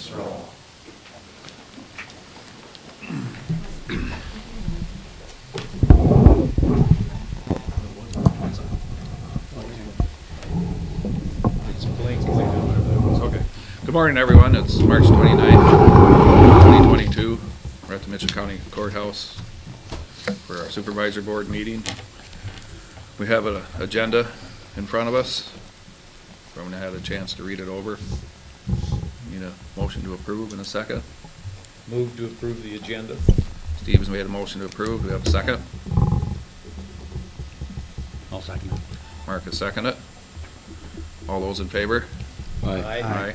Let's roll. It's blinking. Okay. Good morning, everyone. It's March 29th, 2022. We're at the Mitchell County Courthouse for our Supervisor Board meeting. We have an agenda in front of us. I'm going to have a chance to read it over. Need a motion to approve in a second. Move to approve the agenda. Stevens made a motion to approve. Do we have a second? I'll second it. Mark has seconded it. All those in favor? Aye.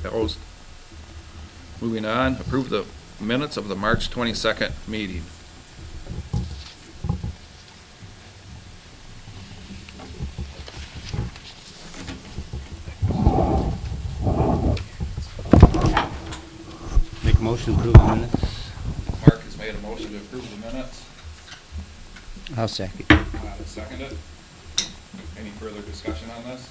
Opposed? Moving on, approve the minutes of the March 22nd meeting. Make a motion to approve the minutes. Mark has made a motion to approve the minutes. I'll second. Has seconded. Any further discussion on this?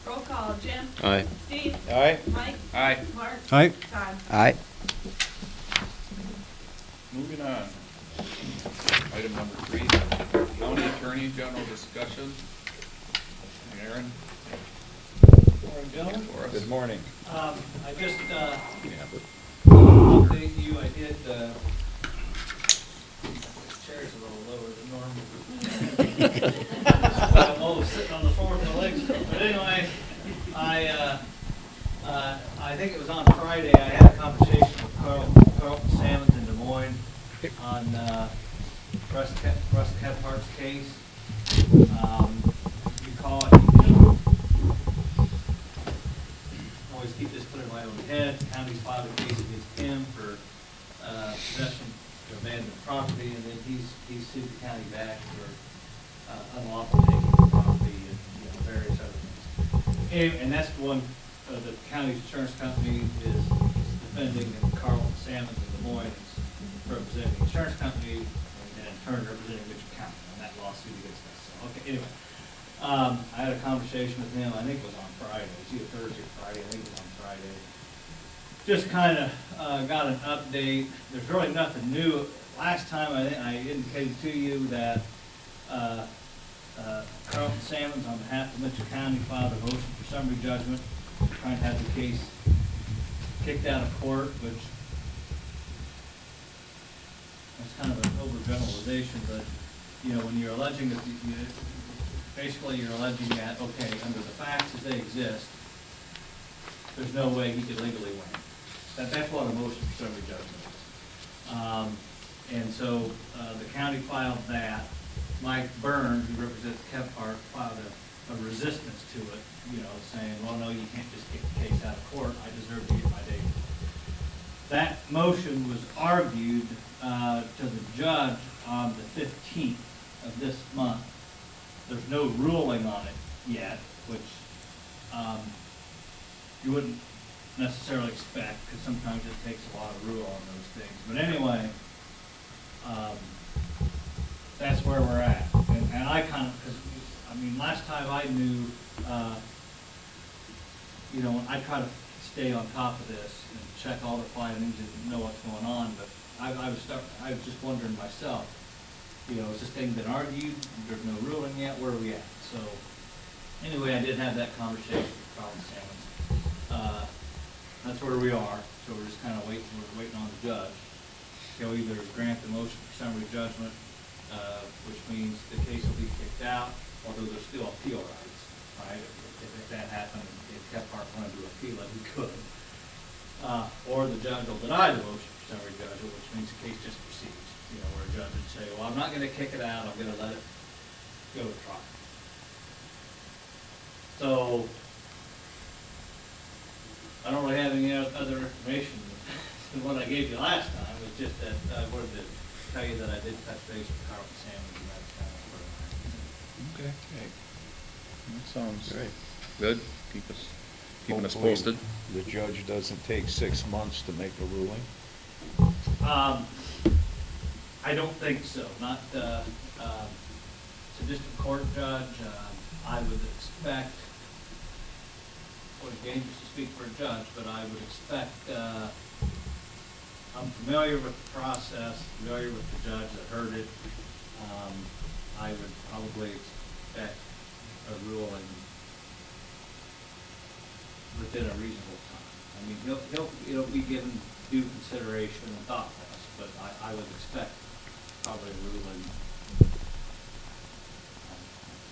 Roll call, Jim. Aye. Steve. Aye. Mike. Aye. Mark. Aye. Todd. Aye. Moving on. Item number 3, County Attorney General discussion. Aaron? Morning, gentlemen. for us. Good morning. I just, Yeah, but update you, I did, chair's a little lower than normal. I'm always sitting on the floor with my legs crossed. But anyway, I think it was on Friday, I had a conversation with Carlton Salmons in Des Moines on, Russ Kephart's case. You call it, always keep this put in my own head. The county's filed a case against him for possession of abandoned property, and then he's sued the county back for unlawful taking of property and various other things. And that's the one the county's insurance company is defending, and Carlton Salmons in Des Moines is representing the insurance company, and in turn representing Mitchell County on that lawsuit against us. So, okay, anyway. I had a conversation with him, I think it was on Friday, it was either Thursday or Friday, I think it was on Friday. Just kind of got an update. There's really nothing new. Last time I indicated to you that Carlton Salmons on behalf of Mitchell County filed a motion for summary judgment, trying to have the case kicked out of court, which that's kind of an overgeneralization, but when you're alleging that basically you're alleging that, okay, under the facts as they exist, there's no way he could legally win. That's what a motion for summary judgment is. And so the county filed that. Mike Byrne, who represents Kephart, filed a resistance to it, saying, well, no, you can't just kick the case out of court. I deserve to get my day. That motion was argued to the judge on the 15th of this month. There's no ruling on it yet, which you wouldn't necessarily expect, because sometimes it takes a lot of rule on those things. But anyway, that's where we're at. And I kind of, because, last time I knew, I try to stay on top of this and check all the findings and know what's going on, but I was just wondering myself, has this thing been argued? There's no ruling yet. Where are we at? So, anyway, I did have that conversation with Carlton Salmons. That's where we are. So we're just kind of waiting. We're waiting on the judge. He'll either grant the motion for summary judgment, which means the case will be kicked out, although there's still appeal rights, right? If that happened, if Kephart wanted to appeal it, he could. Or the judge will deny the motion for summary judgment, which means the case just proceeds. Where a judge would say, well, I'm not going to kick it out, I'm going to let it go to trial. So, I don't really have any other information than what I gave you last time. It's just that I wanted to tell you that I did touch base with Carlton Salmons, and that's kind of where I'm at. Okay. That sounds good. Keeping us hopefully posted. the judge doesn't take 6 months to make a ruling. I don't think so. Not, it's a district court judge. I would expect always dangerous to speak for a judge, but I would expect, I'm familiar with the process, familiar with the judge that heard it. I would probably expect a ruling within a reasonable time. I mean, it'll be given due consideration and thought process, but I would expect probably a ruling. I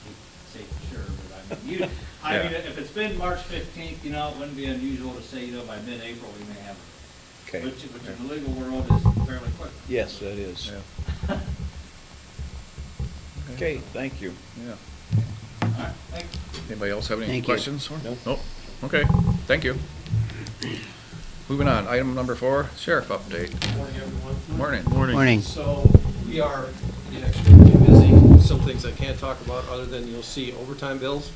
can't say for sure, but I mean, if it's been March 15th, you know, it wouldn't be unusual to say, you know, by mid-April, we may have it. Okay. Which in the legal world is fairly quick. Yes, that is. Yeah. Okay, thank you. Yeah. All right, thanks. Anybody else have any Thank you. questions? Nope. Nope. Okay, thank you. Moving on, item number 4, sheriff update. Morning, everyone. Morning. Morning. So we are getting extremely busy. Some things I can't talk about other than you'll see overtime bills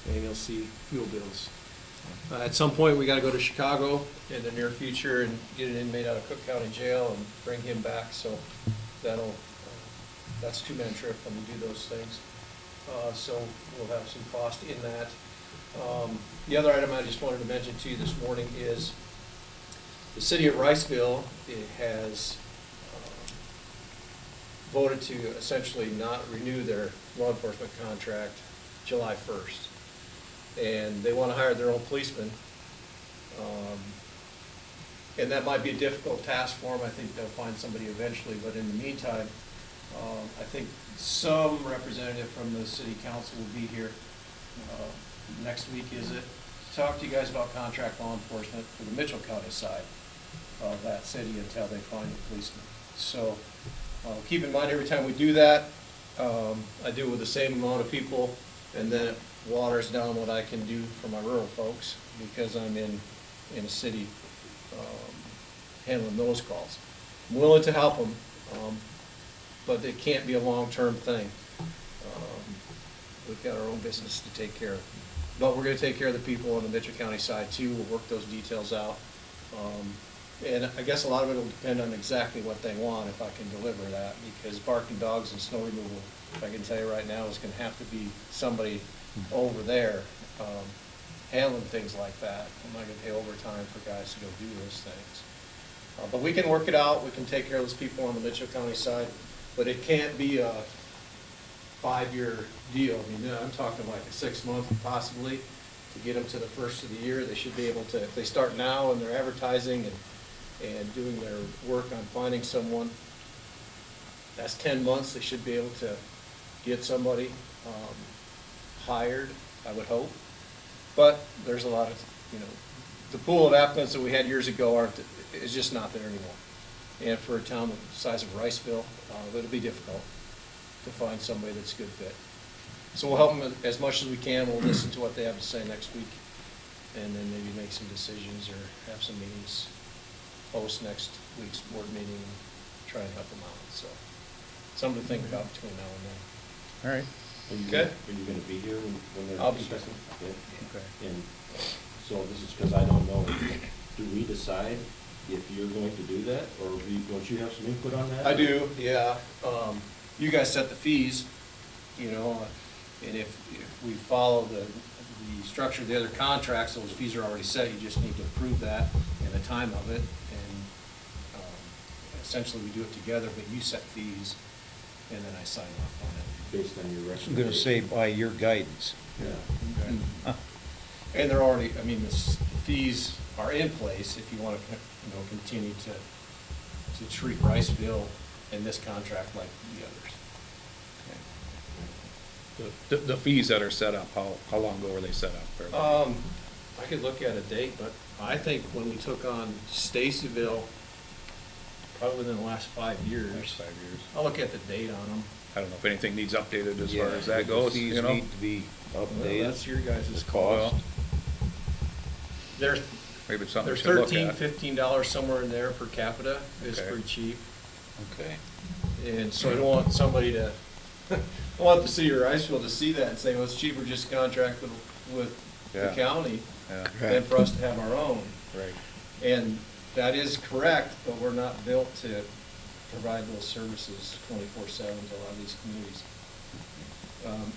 and you'll see fuel bills. At some point, we gotta go to Chicago in the near future and get an inmate out of Cook County Jail and bring him back, so that's a two-man trip when we do those things. So we'll have some cost in that. The other item I just wanted to mention to you this morning is the city of Riceville has voted to essentially not renew their law enforcement contract July 1st. And they want to hire their own policemen. And that might be a difficult task for them. I think they'll find somebody eventually, but in the meantime, I think some representative from the city council will be here next week, is it, to talk to you guys about contract law enforcement for the Mitchell County side of that city until they find a policeman. So keep in mind, every time we do that, I do it with the same amount of people, and then it waters down what I can do for my rural folks because I'm in a city handling those calls. I'm willing to help them, but it can't be a long-term thing. We've got our own business to take care of. But we're gonna take care of the people on the Mitchell County side too. We'll work those details out. And I guess a lot of it will depend on exactly what they want, if I can deliver that, because barking dogs and snow removal, I can tell you right now, is gonna have to be somebody over there handling things like that. I'm not gonna pay overtime for guys to go do those things. But we can work it out. We can take care of those people on the Mitchell County side, but it can't be a 5-year deal. I mean, I'm talking like a 6-month possibly to get them to the first of the year. They should be able to, if they start now and they're advertising and doing their work on finding someone, that's 10 months. They should be able to get somebody hired, I would hope. But there's a lot of, the pool of applicants that we had years ago is just not there anymore. And for a town the size of Riceville, it'll be difficult to find somebody that's a good fit. So we'll help them as much as we can. We'll listen to what they have to say next week, and then maybe make some decisions or have some meetings post next week's board meeting and try and help them out. So something to think about between now and then. All right. Okay. Are you gonna be here when they're I'll be discussing? here. Okay. And so this is because I don't know, do we decide if you're going to do that, or don't you have some input on that? I do, yeah. You guys set the fees, and if we follow the structure of the other contracts, those fees are already set. You just need to approve that and the time of it. And essentially, we do it together, but you set fees, and then I sign off on it. Based on your I'm recommendation? gonna say by your guidance. Yeah. And they're already, I mean, the fees are in place if you want to, continue to treat Riceville in this contract like the others. The fees that are set up, how long ago were they set up? I could look at a date, but I think when we took on Stacyville, probably within the last 5 years. Last 5 years. I'll look at the date on them. I don't know if anything needs updated as far Yeah, as that The goes, fees need to be Well, updated. that's your guys' Well, cost. They're maybe it's something we they're should look $13, at. $15 somewhere in there per capita. It's Okay. pretty cheap. Okay. And so I don't want somebody to, I want the city of Riceville to see that and say, well, it's cheaper just to contract with the Yeah. county Yeah, than for us to have our own. right. And that is correct, but we're not built to provide those services 24/7 to a lot of these communities.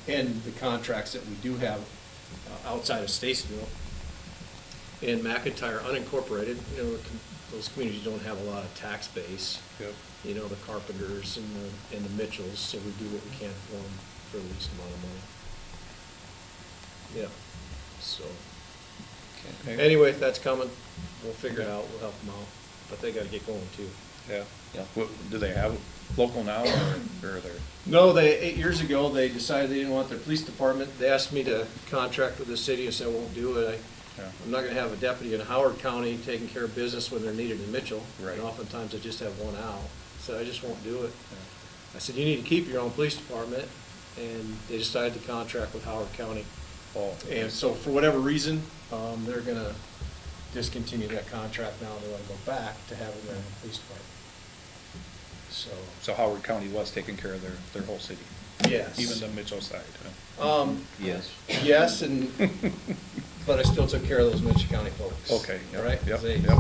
And the contracts that we do have outside of Statesville and McIntyre unincorporated, you know, those communities don't have a lot of tax base. Yep. You know, the Carpenters and the Mitchells, so we do what we can for them for the least amount of money. Yeah, so, Okay. anyway, that's coming, we'll figure it out, we'll help them out, but they gotta get going too. Yeah. Do they have local now, or they're? No, 8 years ago, they decided they didn't want their police department. They asked me to contract with the city. I said, I won't do it. Yeah. I'm not gonna have a deputy in Howard County taking care of business when they're needed in Mitchell. Right. And oftentimes I just have one out. So I just won't do it. Yeah. I said, you need to keep your own police department. And they decided to contract with Howard County. Oh. And so for whatever reason, they're gonna discontinue that contract now. They wanna go back to having their own police department. So Howard County was taking care of their whole city? Yes. Even the Mitchell side? Huh? Yes. Yes, but I still took care of those Mitchell County folks. Okay, yep, Right? 'Cause yep, they yep.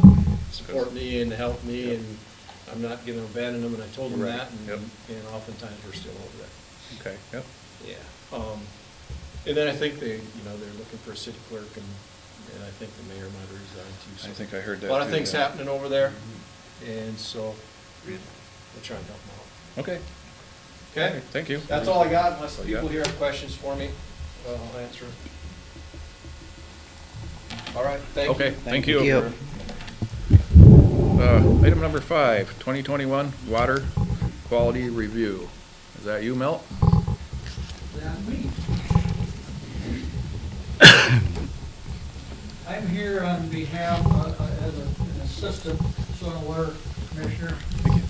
support me and help me, Yep. and I'm not gonna abandon them, and I told them Right, that, yep. and oftentimes we're still over there. Okay, yep. Yeah. And then I think they're looking for a city clerk, and I think the mayor might resign too. so. I think I heard that. A lot of too, things yeah. happening over there, and so we'll try and help them out. Okay. Okay? Thank you. That's all I got, unless All you people got? here have questions for me, I'll answer them. All right, thank you. Okay, thank Thank you. you. Item number 5, 2021 water quality review. Is that you, Mel? That's me. I'm here on behalf, as an assistant soil and water commissioner. I'm gonna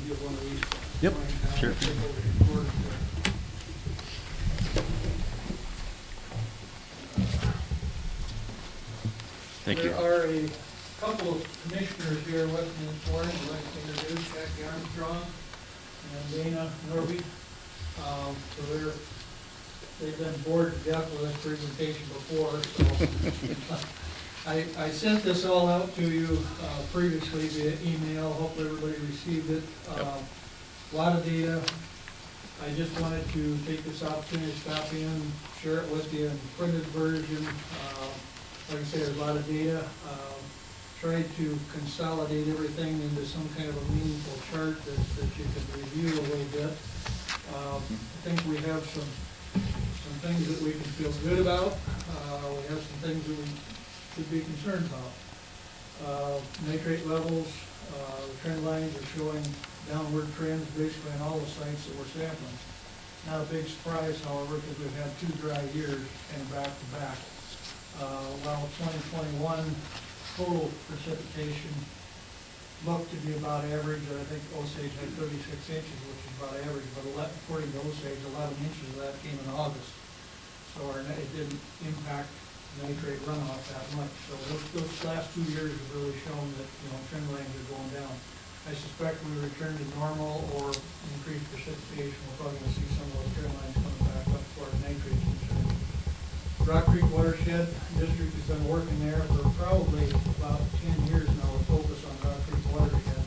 give one of these. Yep, right now. sure. Take over the board. Thank you. There are a couple of commissioners here with me this morning. I'd like to introduce Jackie Armstrong and Dana Norby. So they've been bored to death with this presentation before, so. I sent this all out to you previously via email. Hopefully everybody received it. A lot of data. I just wanted to take this opportunity to stop in, share it with you in printed version. Like I say, there's a lot of data. Tried to consolidate everything into some kind of a meaningful chart that you can review a little bit. I think we have some things that we can feel good about. We have some things that we should be concerned about. Nitrate levels, the trend lines are showing downward trends basically on all the sites that we're sampling. Not a big surprise, however, because we've had 2 dry years and back to back. While 2021 total precipitation looked to be about average, I think Osage had 36 inches, which is about average, but according to Osage, 11 inches of that came in August. So it didn't impact nitrate runoff that much. So those last 2 years have really shown that, trend lines are going down. I suspect when we return to normal or increased precipitation, we're probably gonna see some of those trend lines coming back up as far as nitrate is concerned. Rock Creek Watershed District has been working there for probably about 10 years now to focus on Rock Creek Watershed.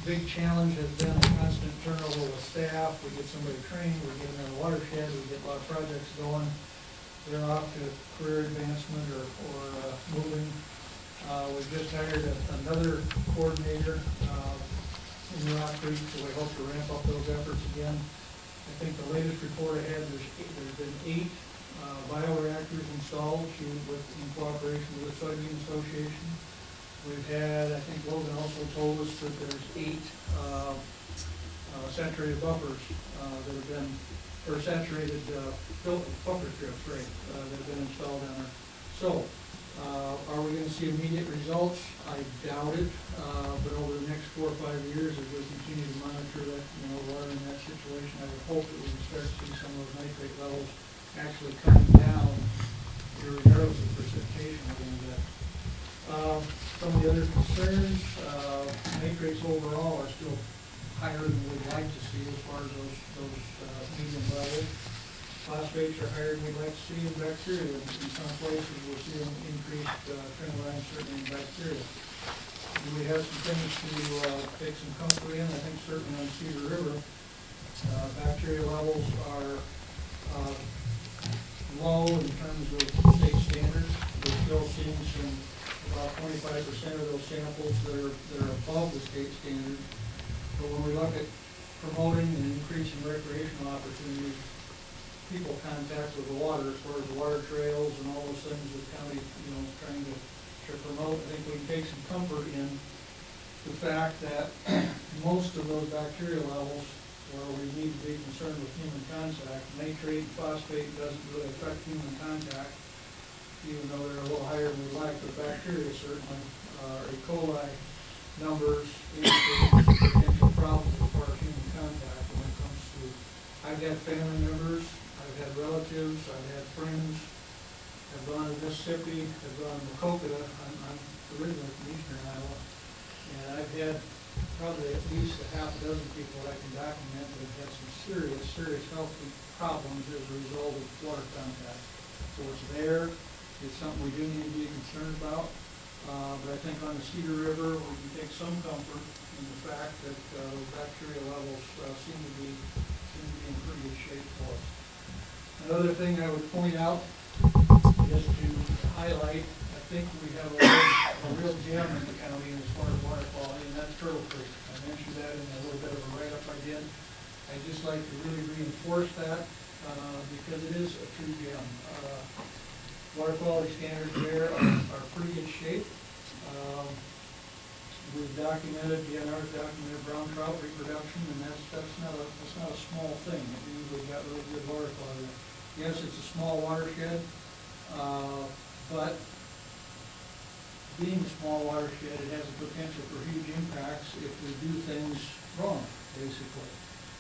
Big challenge has been a constant turnover with staff. We get somebody trained, we get them in the watershed, we get a lot of projects going. They're off to career advancement or moving. We've just hired another coordinator in Rock Creek, so we hope to ramp up those efforts again. I think the latest report I had, there's been 8 bioreactors installed in cooperation with the Soybean Association. We've had, I think Logan also told us that there's 8 saturated buffers that have been, or saturated buffer strips, right, that have been installed down there. So, are we gonna see immediate results? I doubt it, but over the next 4 or 5 years, as we continue to monitor that, water in that situation, I would hope that we can start to see some of those nitrate levels actually coming down, regardless of precipitation we're gonna get. Some of the other concerns, nitrates overall are still higher than we'd like to see as far as those medium levels. Phosphates are higher than we'd like to see in bacteria. In some places, we're seeing increased trend lines, certainly in bacteria. And we have some things to take some comfort in. I think certainly on Cedar River, bacteria levels are low in terms of state standards, which still seeing about 25% of those samples that are above the state standard. But when we look at promoting and increasing recreational opportunities, people contact with the water, as far as the water trails and all those things the county, trying to promote, I think we can take some comfort in the fact that most of those bacteria levels where we need to be concerned with human contact, nitrate and phosphate doesn't really affect human contact, even though they're a little higher than we like, but bacteria certainly, E. coli numbers indicate potential problems as far as human contact when it comes to, I've had family members, I've had relatives, I've had friends, I've gone to Mississippi, I've gone to Macokota, I'm originally from eastern Iowa, and I've had probably at least a half a dozen people that I can document that have had some serious health problems as a result of water contact. So it's there, it's something we do need to be concerned about, but I think on the Cedar River, we can take some comfort in the fact that those bacteria levels seem to be in pretty good shape for us. Another thing I would point out, just to highlight, I think we have a real gem in the county as far as water quality, and that's Turtle Creek. I mentioned that in a little bit of a write-up I did. I'd just like to really reinforce that because it is a true gem. Water quality standards there are pretty good shape. We've documented, DNR's documented brown trout reproduction, and that's not a small thing. We've got really good water quality. Yes, it's a small watershed, but being a small watershed, it has the potential for huge impacts if we do things wrong, basically.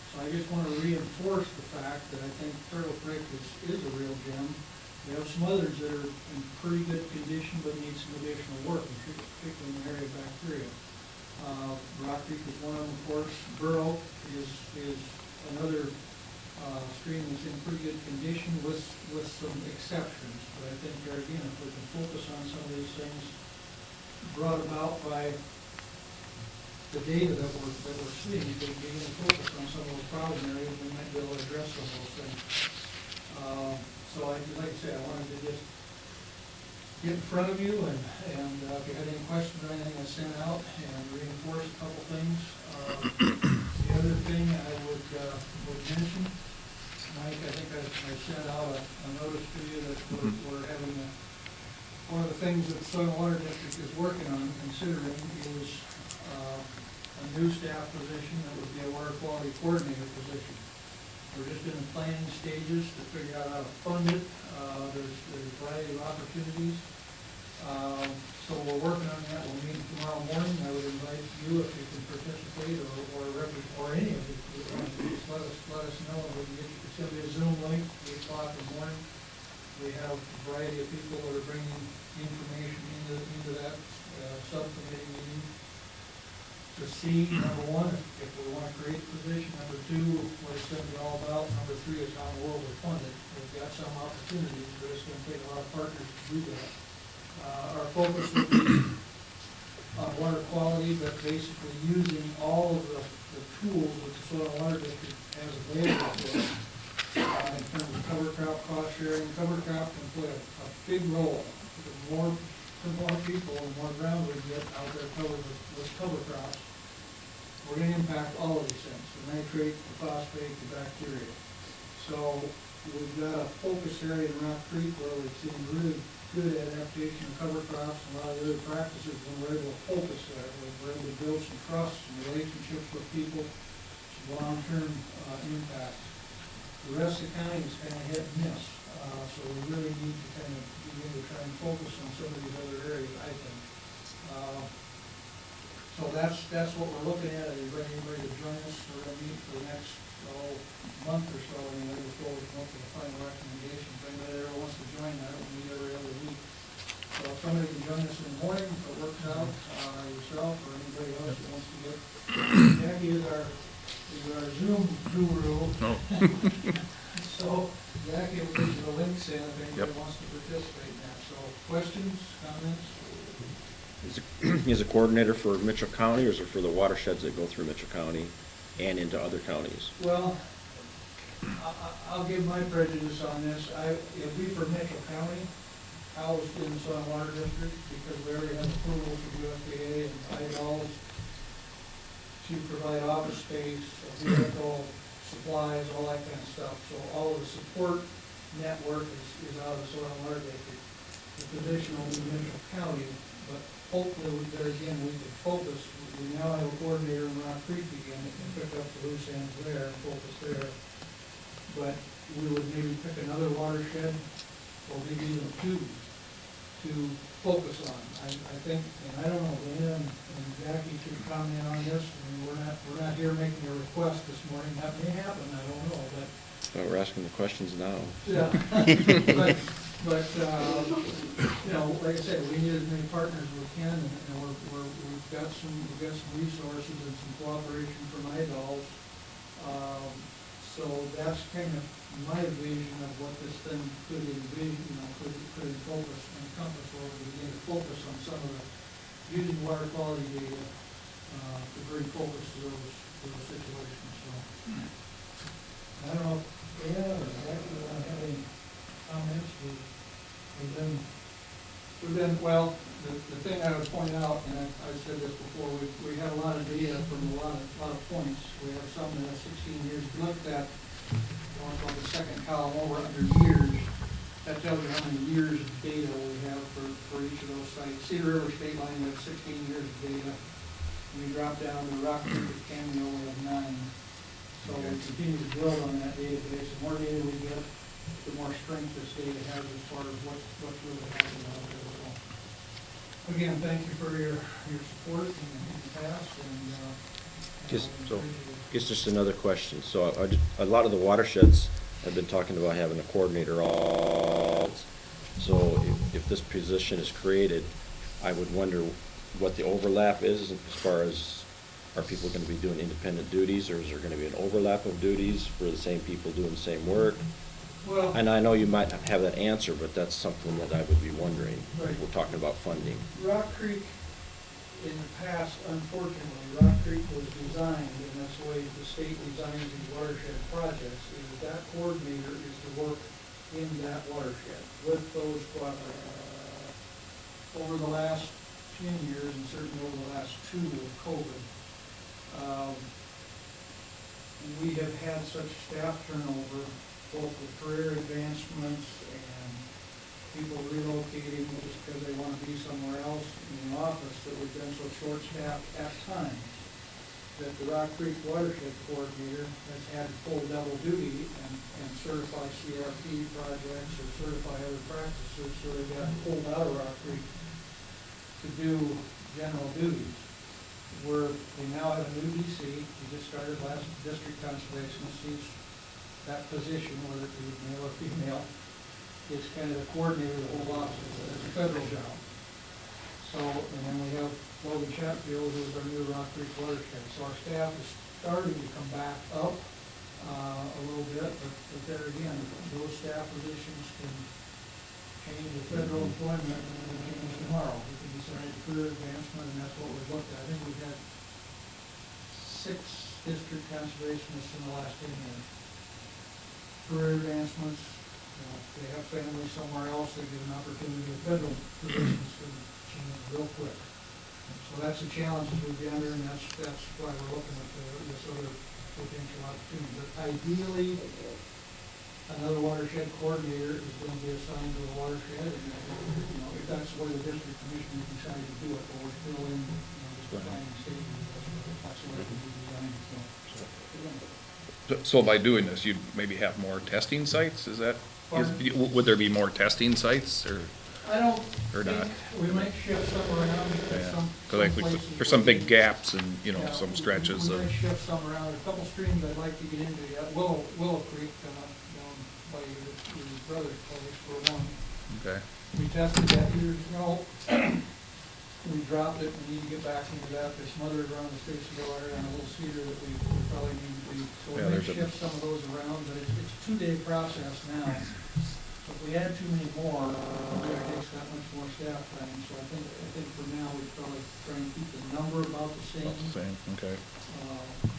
So I just want to reinforce the fact that I think Turtle Creek is a real gem. We have some others that are in pretty good condition but need some additional work, particularly in the area of bacteria. Rock Creek is one of them, of course. Burrow is another stream that's in pretty good condition with some exceptions. But I think there again, if we can focus on some of these things brought about by the data that we're seeing, if we begin to focus on some of those problem areas, we might be able to address some of those things. So like I say, I wanted to just get in front of you and if you had any questions or anything I sent out and reinforce a couple things. The other thing I would mention, Mike, I think I sent out a notice to you that we're having one of the things that the Soil and Water District is working on, considering, is a new staff position that would be a water quality coordinator position. We're just in the planning stages to figure out how to fund it. There's a variety of opportunities. So we're working on that. We'll meet tomorrow morning. I would invite you, if you can participate, or any of you, just let us know. It's going to be a Zoom link, 8 o'clock in the morning. We have a variety of people that are bringing information into that subcommittee meeting to see, number one, if we want to create a position, number two, what it's going to be all about, number three is how in the world we're funded. We've got some opportunities, but it's going to take a lot of partners to do that. Our focus will be on water quality, but basically using all of the tools that the Soil and Water District has available to us in terms of cover crop cost sharing. Cover crop can play a big role. The more people and more ground we get out there covered with cover crops, we're going to impact all of these things, the nitrate, the phosphate, the bacteria. So we've got a focus area in Rock Creek where we've seen really good adaptation of cover crops and a lot of other practices, and we're able to focus there. We're able to build some trust and relationships with people, some long-term impact. The rest of the county is kind of hit and miss, so we really need to kind of begin to try and focus on some of these other areas, I think. So that's what we're looking at. Are you ready to join us? We're going to meet for the next month or so anyway before we come up with a final recommendation. If anybody ever wants to join that, we'll meet every other week. So if somebody can join us in the morning, if it works out, yourself or anybody else that wants to get. Jackie is our Zoom guru. Oh. So Jackie will give you the links in if anybody wants to participate in that. So questions, comments? Is a coordinator for Mitchell County, or is it for the watersheds that go through Mitchell County and into other counties? Well, I'll give my prejudice on this. It'd be for Mitchell County. housed in the soil and water district, because we already have approval from USDA and IDALs to provide office space, vehicle, supplies, all that kind of stuff. So all of the support network is out of the soil and water district. The position will be Mitchell County, but hopefully, there again, we can focus. We now have a coordinator in Rock Creek again that can pick up the loose ends there and focus there. But we would maybe pick another watershed, or maybe even two, to focus on. I think, and I don't know, Dana and Jackie should comment on this. I mean, we're not here making a request this morning. That may happen, I don't know, but. Well, we're asking the questions now. Yeah. But, you know, like I said, we need as many partners as we can, and we've got some resources and some cooperation from IDOLs. So that's kind of my vision of what this thing could envision, you know, could encompass, or we begin to focus on some of the, using water quality data, to bring focus to those situations, so. I don't know, yeah, or Jackie, want to have any comments? We've been, well, the thing I would point out, and I said this before, we have a lot of data from a lot of points. We have some that have 16 years. If you look at that, going from the second column over under years, that tells you how many years of data we have for each of those sites. Cedar River State Line, we have 16 years of data. When you drop down to Rock Creek Canyon, we have 9. So we continue to build on that database. The more data we get, the more strength this data has as far as what's really happening out there. So, again, thank you for your support in the past, and Guess just another question. So a lot of the watersheds have been talking about having a coordinator all. So if this position is created, I would wonder what the overlap is as far as, are people going to be doing independent duties, or is there going to be an overlap of duties for the same people doing the same work? well, And I know you might not have that answer, but that's something that I would be wondering. Right. We're talking about funding. Rock Creek, in the past, unfortunately, Rock Creek was designed, and that's the way the state designs these watershed projects, is that coordinator is to work in that watershed with those cooperators. Over the last 10 years, and certainly over the last 2 with COVID, we have had such staff turnover, both with career advancements and people relocating just because they want to be somewhere else in the office, that we've been so short-staffed at times that the Rock Creek Watershed Coordinator has had to pull double duty and certify CRP projects or certify other practices, so they got pulled out of Rock Creek to do general duties. We now have a new DC, we just started last district conservationist. He's that position, whether it be male or female, is kind of the coordinator of the whole office. It's a federal job. So, and then we have Logan Chatfield, who is our new Rock Creek watershed. So our staff is starting to come back up a little bit, but there again, those staff positions can change the federal employment and change tomorrow. We can decide career advancement, and that's what we've looked at. I think we've had 6 district conservationists in the last 10 years. Career advancements, if they have family somewhere else, they get an opportunity to federal positions to change real quick. So that's the challenge that we've been under, and that's why we're looking at this other potential opportunity. But ideally, another watershed coordinator is going to be assigned to a watershed, and you know, if that's the way the district commissioner decided to do it, but we're still in, just defining stages. That's the way it can be designed. So by doing this, you'd maybe have more testing sites, is that, would there be more testing sites, or? I don't Or not. think, we might shift some around, because Yeah, some because I think places there's some big we- gaps and, you know, Yeah, some stretches we of, might shift some around. A couple streams I'd like to get into yet. Willow Creek, down by your brother's place, for one. okay, We tested that years ago. We dropped it. We need to get back into that. There's some others around the Stacyville area and a little cedar that we probably need to be. So we Yeah, may there's a- shift some of those around, but it's a 2-day process now. So if we add too many more, it takes that much more staff time. So I think for now, we'd probably try and keep the number about the same. about the same, okay.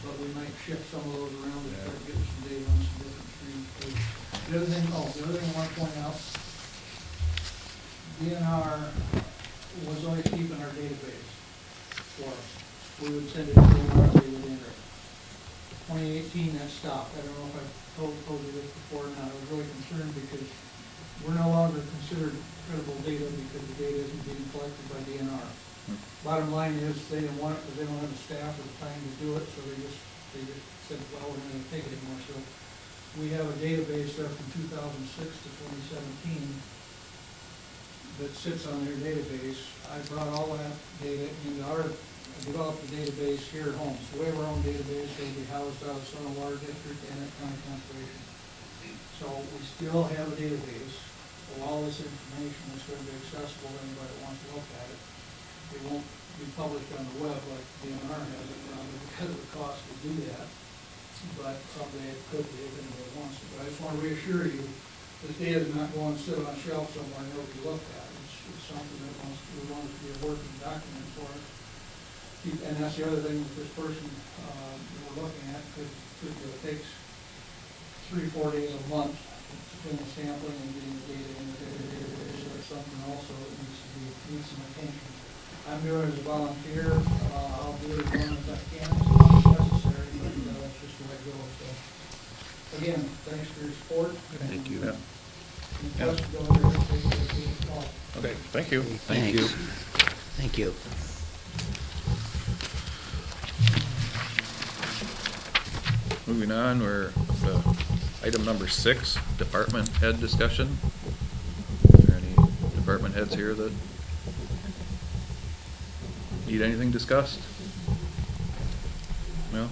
But we might shift some of those around and start getting some data on some different streams. The other thing I want to point out, DNR was always keeping our database for us. We would send it to DNR, they would enter it. 2018, that stopped. I don't know if I told you this before or not. I was really concerned because we're no longer considered credible data because the data isn't being collected by DNR. Bottom line is, they didn't want it because they don't have the staff or the time to do it, so they just said, well, we're not gonna take it anymore. So we have a database there from 2006 to 2017 that sits on their database. I brought all that data into I developed a database here at home. So we have our own database. It'll be housed out of Sono Water District and at County Conservation. So we still have a database. So all this information is going to be accessible to anybody that wants to look at it. It won't be published on the web like DNR has it, because of the cost to do that. But someday it could be if anybody wants to. But I just want to reassure you, this data is not going to sit on a shelf somewhere and nobody looked at. It's something that we want it to be a working document for us. And that's the other thing, this person that we're looking at could it takes 3-4 days a month to finish sampling and getting the data in the database. So it's something also that needs some attention. I'm doing it as a volunteer. I'll do it as long as I can, as necessary, but that's just the way it goes. So, again, thanks for your support. Thank you. Yeah. Any questions, go ahead and take a call. Okay, thank you. Thanks. Thank you. Moving on, we're to item number 6, department head discussion. Is there any department heads here that need anything discussed? No?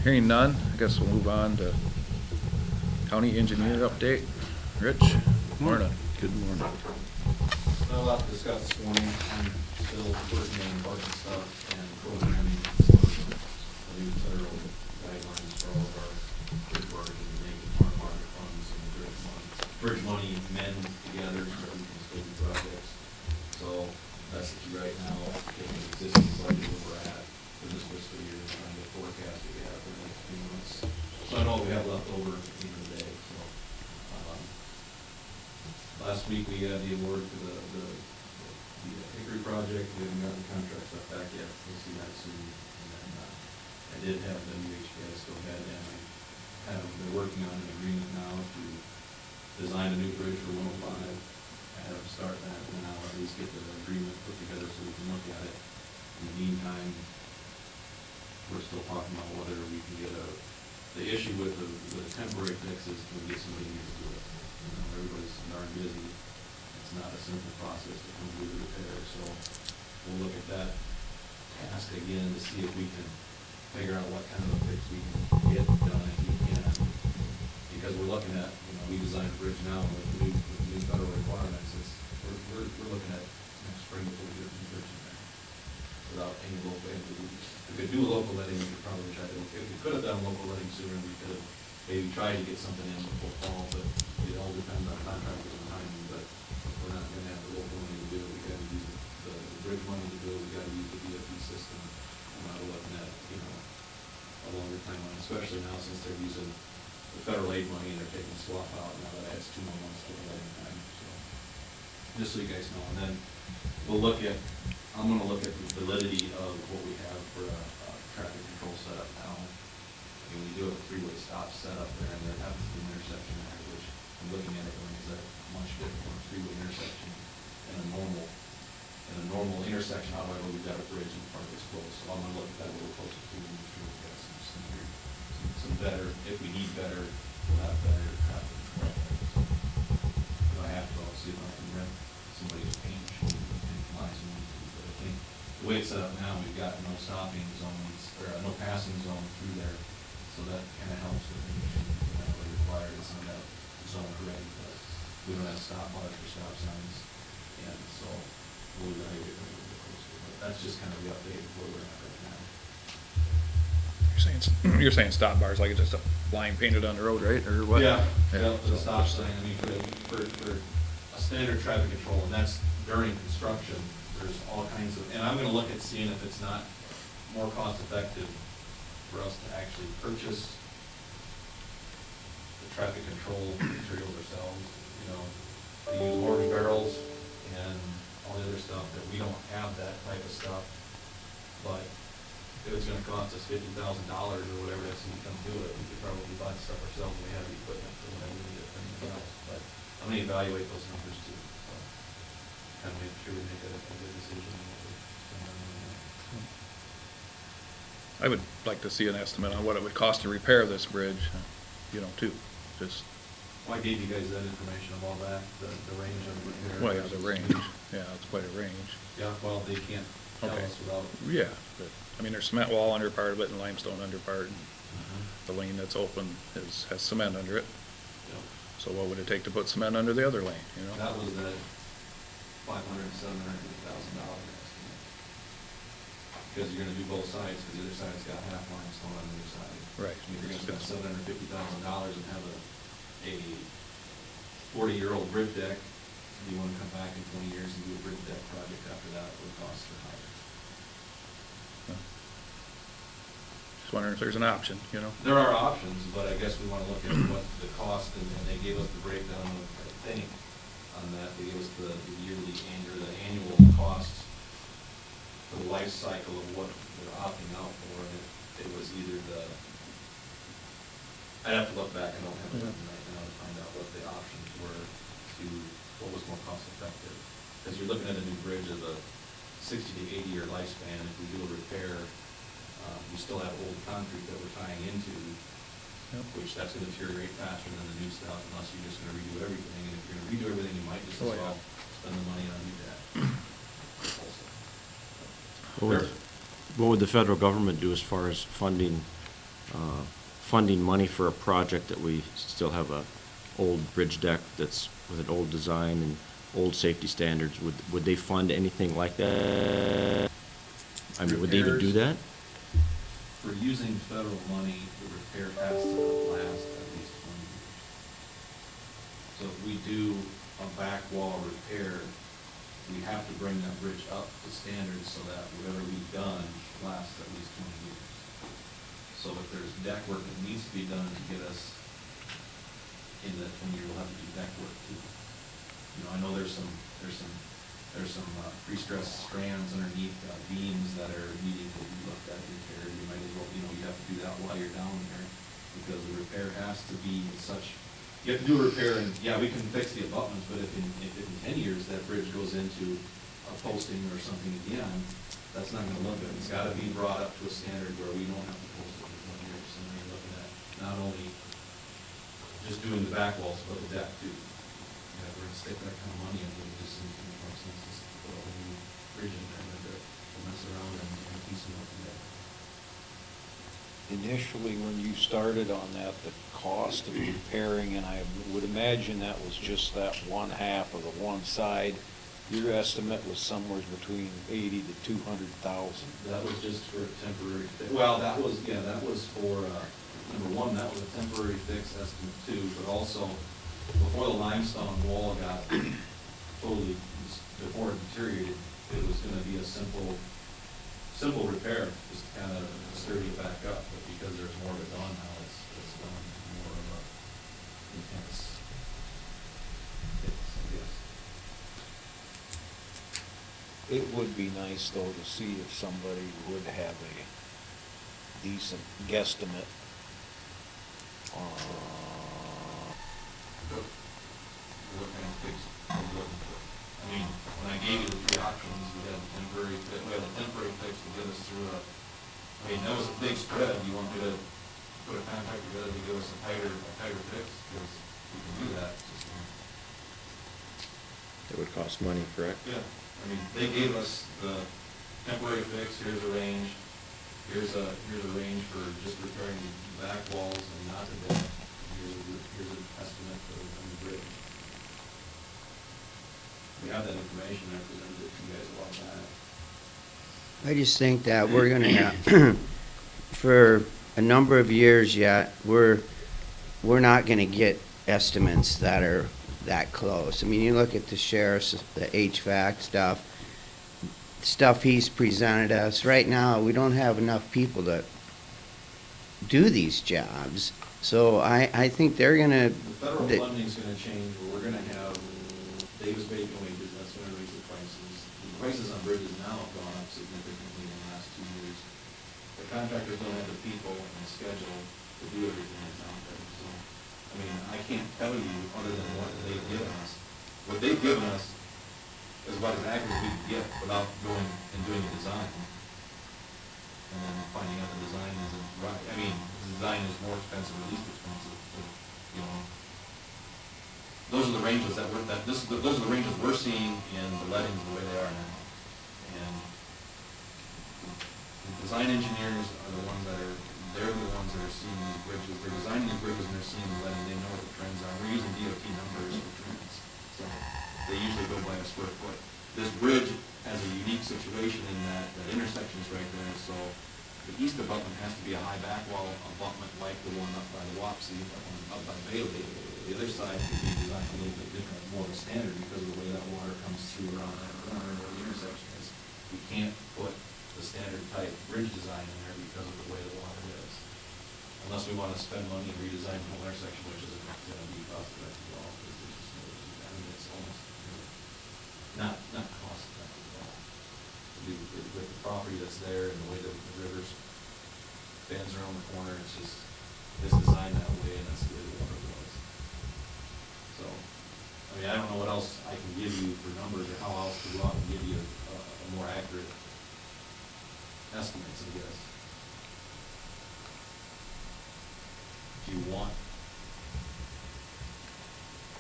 Hearing none, I guess we'll move on to county engineer update. Rich? Morning. Good morning. Not a lot to discuss this morning. I'm still working on budget stuff and programming for the new federal guidelines for all of our bridge work and making farm market funds and bridge money mend together so that we can still do projects. So that's the key right now, taking the existing budget where we're at for this fiscal year and trying to forecast what we have for the next few months. So I know what we have left over at the end of the day. So last week we had the award for the Hickory project. We haven't got the contract stuff back yet. We'll see that soon. And then I did have the new HPS go ahead and they're working on an agreement now to design a new bridge for 105. I had them start that and then I'll at least get the agreement put together so we can look at it. In the meantime, we're still talking about whether we can get the issue with the temporary fix is to get somebody new to do it. You know, everybody's darn busy. It's not a simple process to come do the repair, so we'll look at that task again to see if we can figure out what kind of a fix we can get done if we can. Because we're looking at, we designed a bridge now with new federal requirements. We're looking at next spring before we get a new bridge in there without any local entities. If we could do a local letting, we could probably try to. If we could have done local letting sooner, we could have maybe tried to get something in before fall, but it all depends on contractors and timing. But we're not going to have the local money to do it. We got to use the bridge money to do it. We got to use the DFE system. I'm not looking at a longer timeline, especially now since they're using the federal aid money and they're taking swap out. Now that adds 2 more months to the letting time. So just so you guys know, and then we'll look at. I'm going to look at the validity of what we have for a traffic control setup now. When you do have a 3-way stop set up there, and there happens to be an intersection there, which I'm looking at it going, is that much different from a 3-way intersection in a normal intersection? However, we've got a bridge in front of us close, so I'm going to look at that a little closer too, and make sure we've got some better. If we need better, we'll have better traffic control. If I have to, I'll see if I can rent somebody's paint machine and fly some. But I think the way it's set up now, we've got no stopping zones or no passing zone through there. So that kind of helps with the mission. We're not really required, it's not that zone ready, but we don't have stop bars or stop signs. And so we'll evaluate that a little bit closer. But that's just kind of the update of where we're at right now. You're saying stop bars, like it's just a line painted on the road, right, or what? Yeah, for the stop sign, I mean, for a standard traffic control, and that's during construction, there's all kinds of, and I'm gonna look at seeing if it's not more cost effective for us to actually purchase the traffic control materials ourselves, to use orange barrels gonna cost us $50,000 or whatever that's gonna come to it, we could probably buy the stuff ourselves, and we have the equipment for whatever we need it for anything else, but I'm gonna evaluate those numbers too, so. Kind of make sure we make a good decision on what we spend our money on. I would like to see an estimate on what it would cost to repair this bridge, too, just, Well, I gave you guys that information of all that, the range of repair. well, yeah, the range, yeah, it's quite a range. Yeah, well, they can't tell Okay. us without. Yeah, but, there's cement wall under part of it and limestone under part, and Mhm. the lane that's open has cement under it. Yep. So what would it take to put cement under the other lane, That was the $750,000 estimate. Because you're gonna do both sides, because the other side's got half limestone on the other side. Right. And if you're gonna spend $750,000 and have a 40-year-old bridge deck, you wanna come back in 20 years and do a bridge deck project after that, it would cost are higher. Just wondering if there's an option, There are options, but I guess we wanna look at what the cost, and they gave us the breakdown of, I think, on that, they gave us the yearly, or the annual costs for the life cycle of what they're opting out for, and it was either I'd have to look back, I don't have it written right now to find out what the options were to, what was more cost effective. Because you're looking at a new bridge of a 60 to 80-year lifespan, if we do a repair, we still have old concrete that we're tying into, which that's gonna deteriorate faster than the new stuff, unless you're just gonna redo everything, and if you're gonna redo everything, you might just as Oh, yeah. well spend the money on new deck. Also. What would the federal government do as far as funding money for a project that we still have a old bridge deck that's with an old design and old safety standards? Would they fund anything like that? I mean, would they even do that? For using federal money, the repair has to last at least 20 years. So if we do a back wall repair, we have to bring that bridge up to standards so that whatever we've done lasts at least 20 years. So if there's deck work that needs to be done to get us in that 20 year, we'll have to do deck work too. I know there's some pre-stressed strands underneath beams that are needing to be looked at and repaired. You might as well, you have to do that while you're down there, because the repair has to be such, you have to do a repair, and yeah, we can fix the abutments, but if in 10 years that bridge goes into a posting or something again, that's not gonna look good. It's gotta be brought up to a standard where we don't have to post it for 20 years, and we're looking at not only just doing the back walls, but the deck too. If we're gonna stick that kind of money in, it just seems to make more sense to put a whole new bridge in there than to mess around and piece them up together. Initially, when you started on that, the cost of repairing, and I would imagine that was just that one half of the one side, your estimate was somewhere between 80 to 200,000. That was just for a temporary fix. Well, that was for, number one, that was a temporary fix estimate too, but also before the limestone wall got totally, before it deteriorated, it was gonna be a simple repair, just to kind of sturdy it back up, but because there's more of it on now, it's going to be more of a intense fix, I guess. It would be nice, though, to see if somebody would have a decent guesstimate. What kind of fix are we looking for? I mean, when I gave you the three options, we had a temporary fix to get us through that was a big spread. You want me to put a contract together to give us a tighter fix? Because we can do that. It would cost money, correct? Yeah, I mean, they gave us the temporary fix, here's a range, here's a range for just repairing the back walls and not the deck. Here's an estimate for the bridge. We have that information, I presented it to you guys a while back. I just think that we're gonna have, for a number of years yet, we're not gonna get estimates that are that close. I mean, you look at the sheriff's, the HVAC stuff he's presented us. Right now, we don't have enough people to do these jobs. So I think they're gonna. The federal funding's gonna change, where we're gonna have Davis Bacon wages, that's gonna raise the prices. The prices on bridges now have gone up significantly in the last 2 years. the contractors don't have the people and the schedule to do everything that's out there, so. I mean, I can't tell you other than what they've given us. What they've given us is about as accurate as we can get without going and doing a design. And then finding out the design isn't right. I mean, the design is more expensive or least expensive, but, you know. Those are the ranges that those are the ranges we're seeing in the lettings the way they are now. And the design engineers are the ones that they're the ones that are seeing these bridges. They're designing these bridges and they're seeing the letting. They know what the trends are. We're using DOT numbers for trends. So they usually go by a square foot. This bridge has a unique situation in that intersection is right there. So the east abutment has to be a high back wall abutment like the one up by the Wapsie, up by Bailey. The other side could be designed a little bit different, more of a standard because of the way that water comes through around that corner where the intersection is. We can't put the standard type bridge design in there because of the way the water is. Unless we want to spend money and redesign the whole intersection, which isn't going to be cost effective at all. Because there's just I mean, it's almost not cost effective at all. With the property that's there and the way the river bends around the corner, it's designed that way and that's the way the water goes. So, I mean, I don't know what else I can give you for numbers or how else to go out and give you a more accurate estimates, I guess. If you want.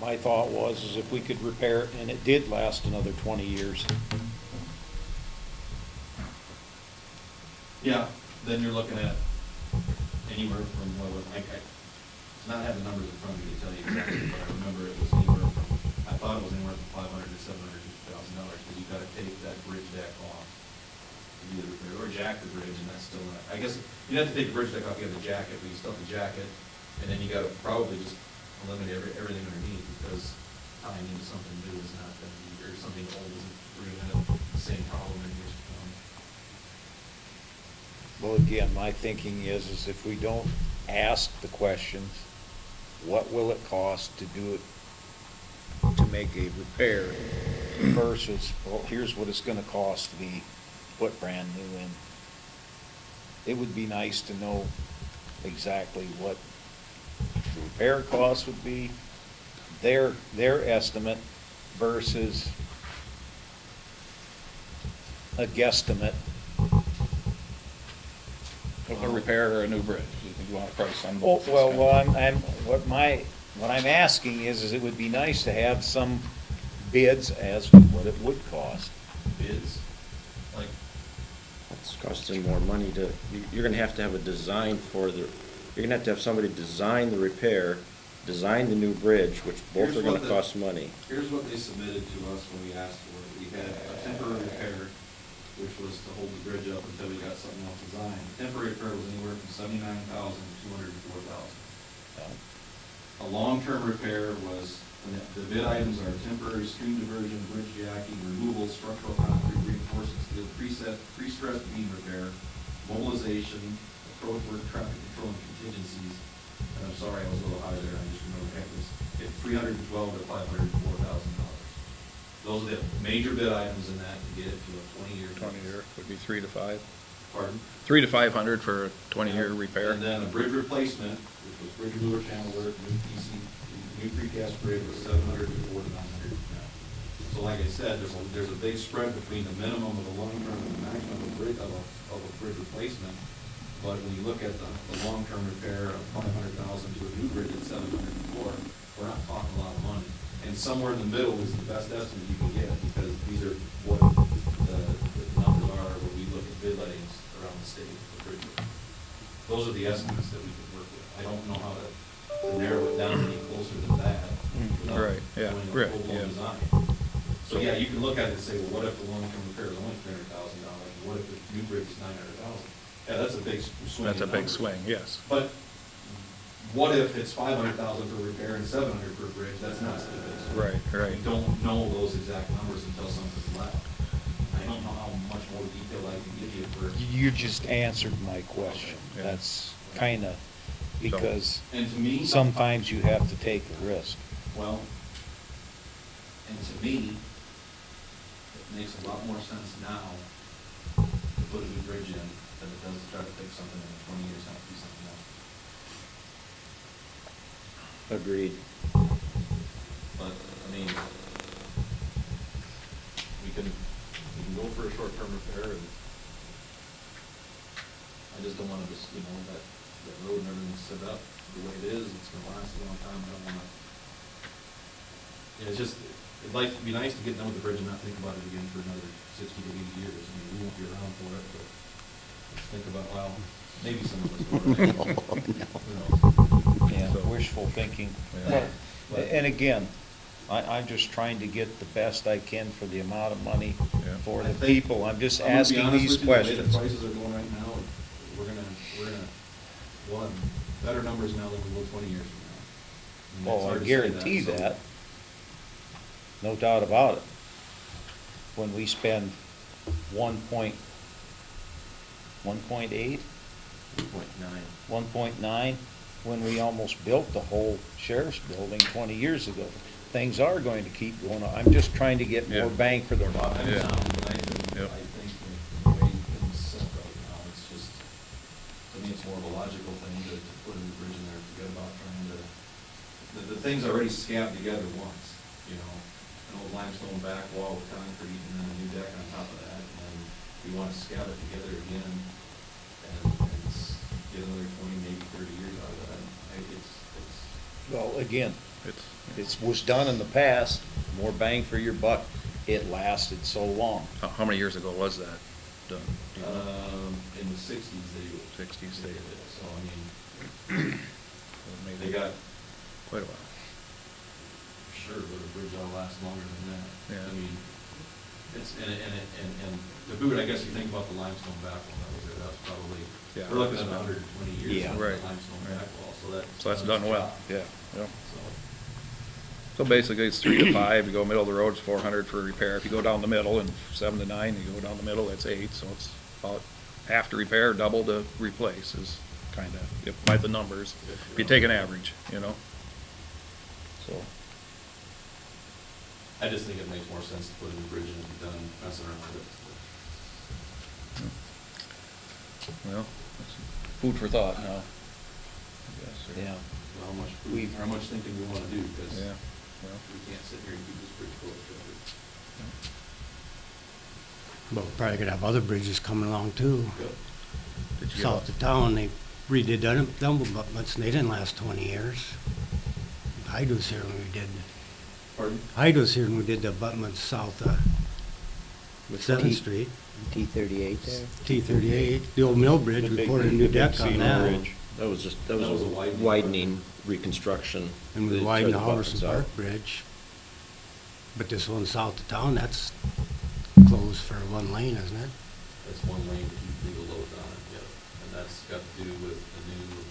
My thought was is if we could repair it, and it did last another 20 years. Yeah, then you're looking at anywhere from, not have the numbers in front of me to tell you exactly, but I remember it was anywhere from, I thought it was anywhere from $500,000 to $750,000, because you gotta take that bridge deck off. Either repair or jack the bridge, and that's still not, I guess, you'd have to take the bridge deck off, you have to jack it, but you still have to jack it, and then you gotta probably just eliminate everything underneath, because tying into something new is not gonna be, or something old isn't, we're gonna have the same problem in years to come. Well, again, my thinking is if we don't ask the questions, what will it cost to do it, to make a repair versus, well, here's what it's gonna cost to be put brand new in. It would be nice to know exactly what the repair cost would be, their estimate versus a guesstimate. A repair or a new bridge, you want a price on Oh, both? well, what I'm asking is it would be nice to have some bids as to what it would cost. Bids, like, It's costing more money you're gonna have a design for you're gonna have to have somebody design the repair, design the new bridge, which both Here's are gonna what cost money. here's what they submitted to us when we asked for it. We had a temporary repair, which was to hold the bridge up until we got something else designed. The temporary repair was anywhere from $79,000 to $204,000. A long-term repair was, the bid items are temporary stream diversion, bridge jacking, removal, structural concrete reinforcements, the pre-stressed beam repair, mobilization, approach work, traffic control and contingencies. And I'm sorry, I was a little high there, I just remember that was at $312,000 to $504,000. Those are the major bid items in that to get it to a 20-year. 20-year would be 3 to 5. Pardon? 3 to 500 for a 20-year repair. And then a bridge replacement, which was bridge remover, channel work, new PC, new precast bridge was $700 to $4,900. So like I said, there's a big spread between the minimum of the long-term and the maximum of a bridge replacement. But when you look at the long-term repair of $500,000 to a new bridge at $704, we're not talking a lot of money. And somewhere in the middle is the best estimate you can get, because these are what the numbers are when we look at bid lettings around the state for bridges. Those are the estimates that we can work with. I don't know how to narrow it down any closer than that. without Right, yeah, doing a right, full-blown yeah. design. So, yeah, you can look at it and say, well, what if the long-term repair is only $300,000? What if the new bridge is $900,000? Yeah, that's a big swing. That's a in big numbers. swing, yes. But what if it's $500,000 for repair and $700 for a bridge? That's not such a big swing. Right, right. We don't know those exact numbers until something's left. I don't know how much more detail I can give you for. You just answered my question. Yeah. That's kind of, because And to me. sometimes you have to take a risk. Well, and to me, it makes a lot more sense now to put a new bridge in that it does try to fix something in 20 years, have to be something else. Agreed. But, I mean, we can go for a short-term repair, and I just don't wanna just, you know, that road and everything's set up the way it is, it's gonna last a long time, I don't wanna. Yeah, it's just, it'd be nice to get done with the bridge and not think about it again for another 60 to 80 years. I mean, we won't be around for it, but let's think about, well, maybe some of us will. Who knows? Yeah, So- wishful thinking. Yeah. Well, and again, I'm just trying to get the best I can for the amount of money Yeah. for I the think- people. I'm just I'm gonna be asking honest these with you, the way questions. the prices are going right now, we'll have better numbers now than we will 20 years from now. And Well, it's hard I to say guarantee so- that. No doubt about it. When we spend 1.8, 1.9. 1.9, when we almost built the whole sheriff's building 20 years ago. Things are going to keep going on. I'm just trying to get more Yeah. bang for their buck. I'm Yeah. sounding nice, and Yep. I think that the way things set right now, it's just, to me, it's more of a logical thing to put a new bridge in there, forget about trying to, the thing's already scabbed together once, you know, an old limestone back wall with concrete and then a new deck on top of that, and then we want to scab it together again and get another 20, maybe 30 years out of that. It's, Well, again, It's, it was done in the past, more bang for your buck. It lasted so long. how many years ago was that done? Do you know? in the 60s, they 60s, they they- did it, so I mean, Maybe they got, quite a while. sure, but a bridge ought to last longer than that. Yeah. I mean, it's, and to boot, I guess you think about the limestone back wall, that was there, that's probably, Yeah, we're looking at that's- 120 years Yeah. of Right, limestone right. back wall, so that. So that's done well, yeah, yeah. So, So basically, it's 3 to 5, you go middle of the road, it's 400 for repair. If you go down the middle, and 7 to 9, you go down the middle, that's 8, so it's about half to repair, double to replace is kind of, by the numbers, if you take an average, you know? So, I just think it makes more sense to put a new bridge in and be done messing around with it. well, that's food for thought now, I guess. or- Yeah. How much, We've- how much thinking we want to do, because Yeah, well, we can't sit here and keep this bridge closed forever. But we're probably gonna have other bridges coming along too. Yep. did you South get, of town, they redid them abutments, and they didn't last 20 years. Hyde was here when we did, Pardon? Hyde was here when we did the abutments south of With Seventh T- Street, T-38 there. T-38, the old mill bridge, The we big- poured a new the big deck on cedar that. bridge. That was just, that That was was a a widening. widening reconstruction. And we They widened the took buttons Halverson out. Park Bridge. But this one south of town, that's closed for one lane, isn't it? That's one lane to keep legal loads on it, yeah. And that's got to do with the new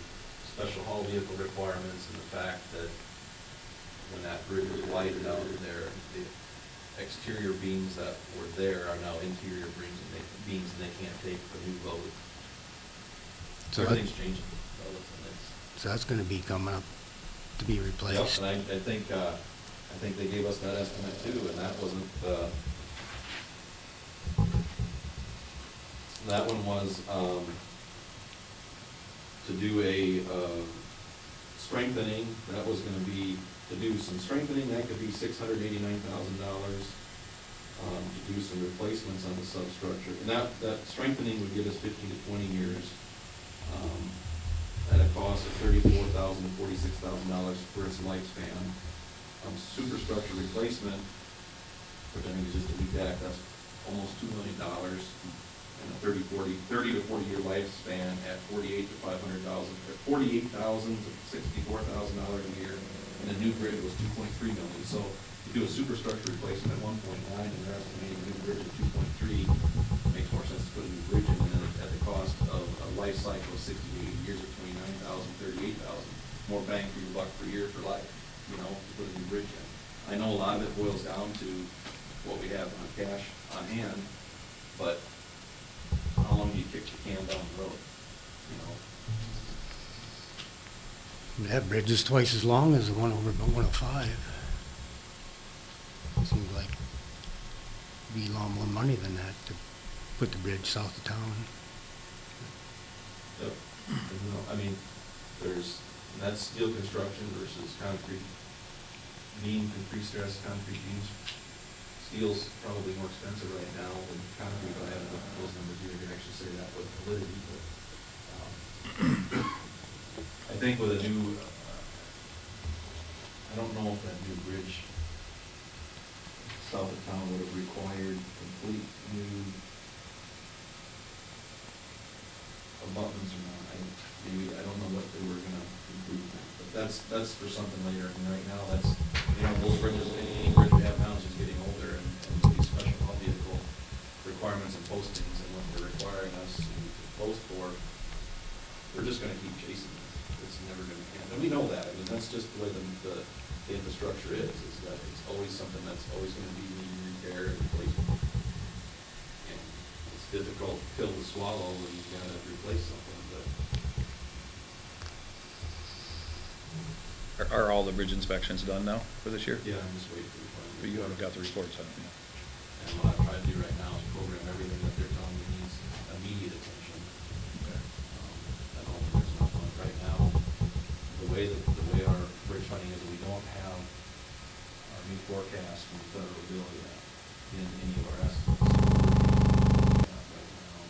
special haul vehicle requirements and the fact that when that bridge was widened out there, the exterior beams that were there are now interior beams and they can't take the new load. So that- Everything's changing. Well, it's- So that's gonna be coming up to be Yep, replaced. and I think they gave us that estimate too, and that wasn't, that one was, to do a, strengthening, that was gonna be, to do some strengthening, that could be $689,000. To do some replacements on the substructure, and that strengthening would give us 15 to 20 years. At a cost of $34,000 to $46,000 for its lifespan. Superstructure replacement, which I think is just a new deck, that's almost $2 million. And a 30 to 40 year lifespan at $48,000 to $64,000 a year. And the new bridge was $2.3 million. So you do a superstructure replacement at 1.9 and they're estimating a new bridge at 2.3. Makes more sense to put a new bridge in, and then at the cost of a life cycle of 60 to 80 years at 29,000, 38,000. More bang for your buck per year for life, you know, to put a new bridge in. I know a lot of it boils down to what we have on cash on hand, but how long do you kick the can down the road, you know? That bridge is twice as long as the one over by 105. Seems like it'd be a lot more money than that to put the bridge south of town. Yep. I mean, and that's steel construction versus concrete, beam and pre-stressed concrete beams. Steel's probably more expensive right now than concrete, but I haven't looked at those numbers here to actually say that with validity, but, I think with a new, I don't know if that new bridge south of town would have required complete new abutments or not. I don't know what they were gonna improve on, but that's for something later. And right now, that's, those bridges, any bridge we have now is just getting older, and these special haul vehicle requirements and postings and what they're requiring us to post for, we're just gonna keep chasing it. It's never gonna end. And we know that. I mean, that's just the way the infrastructure is that it's always something that's always gonna be needing repair and replacement. And it's difficult pill to swallow when you gotta replace something, but Are all the bridge inspections done now for this year? yeah, I'm just waiting for the final. But you haven't got the reports on it yet. And what I'm trying to do right now is program everything that they're telling me needs immediate attention. Okay. I don't think there's enough on it right now. The way our bridge funding is, we don't have our new forecast from the federal bill yet in any of our estimates. Right now,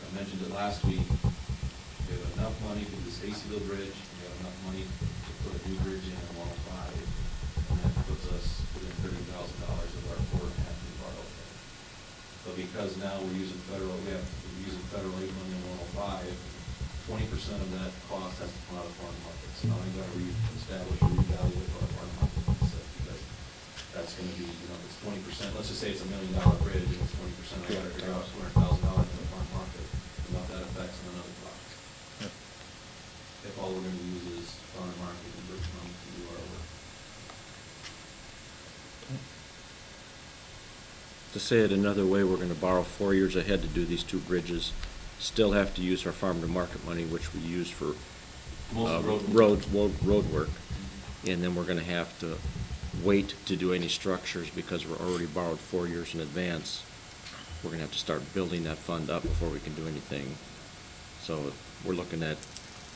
I mentioned it last week, we have enough money for the Stacyville Bridge, we have enough money to put a new bridge in 105, and that puts us within $30,000 of our $4.5 million borrow. But because now we're using federal aid money in 105, 20% of that cost has to come out of farm markets. So now we've got to reestablish or reevaluate what our farm market is, because that's going to be, it's 20%. Let's just say it's $1 million bridge, and it's 20%. I got to figure out $200,000 in the farm market, and what that affects on another cost. If all we're going to use is farm market and bridge money to do our work. To say it another way, we're gonna borrow 4 years ahead to do these two bridges, still have to use our farm to market money, which we use for Most of the road work. And then we're gonna have to wait to do any structures because we're already borrowed 4 years in advance. We're gonna have to start building that fund up before we can do anything. So we're looking at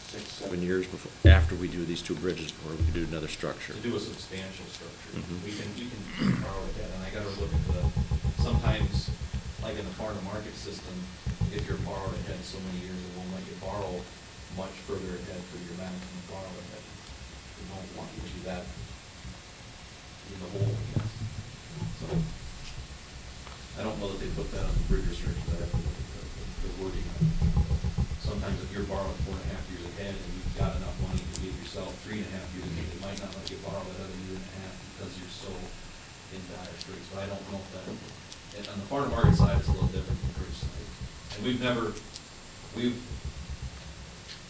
7 years before, after we do these two bridges, before we can do another structure. To do a substantial structure. Mhm. We can borrow ahead, and I gotta look at sometimes, like in the farm to market system, if you're borrowed ahead so many years, it won't let you borrow much further ahead for your maximum borrow ahead. We don't want you to do that in the hole, I guess. So, I don't know that they put that on the bridge restrictions, I have to look at the wording on it. Sometimes if you're borrowing 4.5 years ahead and you've got enough money to give yourself 3.5 years ahead, it might not let you borrow another 1.5 years because you're so in dire straits. But I don't know if that, and on the farm market side, it's a little different than the bridge side. And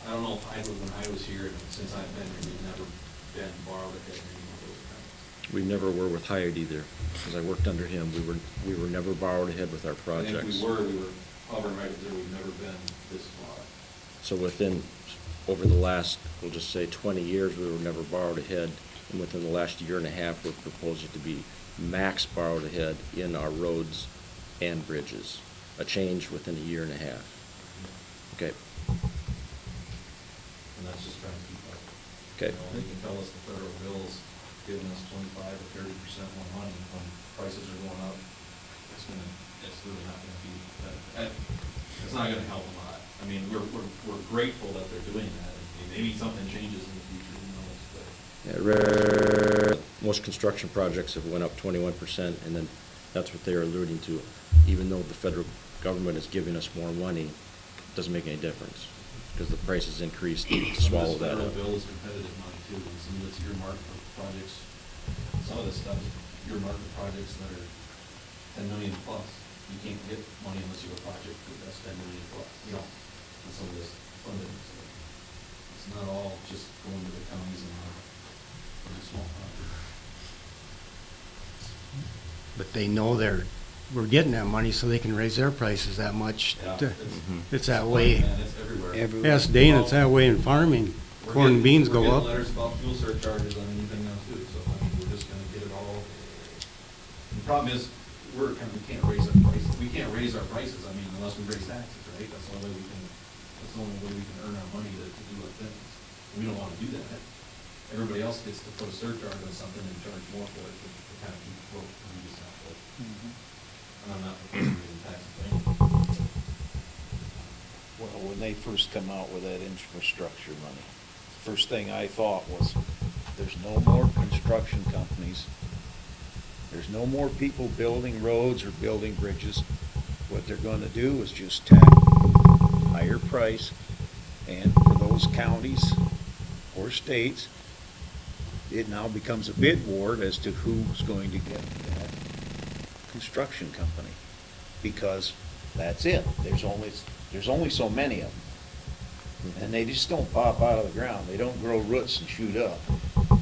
I don't know if when I was here, and since I've been here, we've never been borrowed ahead in any of those accounts. We never were with Hyatt either, because I worked under him. We were never borrowed ahead with our projects. And if we were hovering right there, we've never been this far. So over the last, we'll just say 20 years, we were never borrowed ahead. And within the last year and a half, we're proposing to be max borrowed ahead in our roads and bridges. A change within a year and a half. Okay. And that's just trying to keep up. Okay. They can tell us the federal bill's giving us 25 or 30% more money when prices are going up. It's really not gonna be, it's not gonna help a lot. I mean, we're grateful that they're doing that. I mean, maybe something changes in the future, who knows, but. Most construction projects have went up 21%, and then that's what they're alluding to. Even though the federal government is giving us more money, it doesn't make any difference, because the prices increased to swallow that up. This federal bill is competitive money too, and some of it's earmarked for projects, some of this stuff is earmarked for projects that are 10 million plus. You can't get money unless you have a project that's 10 million plus, and some of this funding. So it's not all just going to the counties and really small projects. But they know we're getting that money so they can raise their prices that much. Yeah, It's that way. Man, it's everywhere. Yes, Dane, it's that way in farming. Corn and beans go up. We're getting letters about fuel surcharges on anything now too, so I mean, we're just gonna get it all. And the problem is, we can't raise our prices. We can't raise our prices, I mean, unless we raise taxes, right? That's the only way we can That's the only way we can earn our money to do our things. We don't wanna do that. Everybody else gets to put a surcharge on something and charge more for it to kind of keep afloat, and we just not afloat. And I'm not proposing raising taxes for anyone. Well, when they first come out with that infrastructure money, first thing I thought was, there's no more construction companies. There's no more people building roads or building bridges. What they're gonna do is just tack higher price, and for those counties or states, it now becomes a bid war as to who's going to get that construction company. Because that's it. There's only so many of them. And they just don't pop out of the ground. They don't grow roots and shoot up.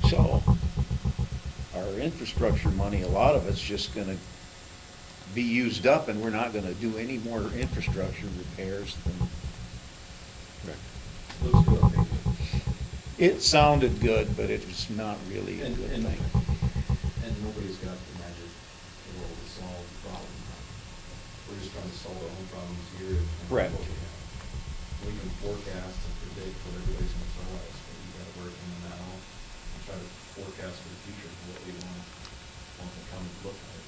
So, our infrastructure money, a lot of it's just gonna be used up, and we're not gonna do any more infrastructure repairs than. Looks good on paper. It sounded good, but it was not really a good thing. And nobody's got the magic in order to solve the problem. We're just trying to solve our own problems here. and Correct. what we have. We can forecast and predict what everybody's gonna tell us, but we gotta work in the now and try to forecast for the future for what we want to come and look like.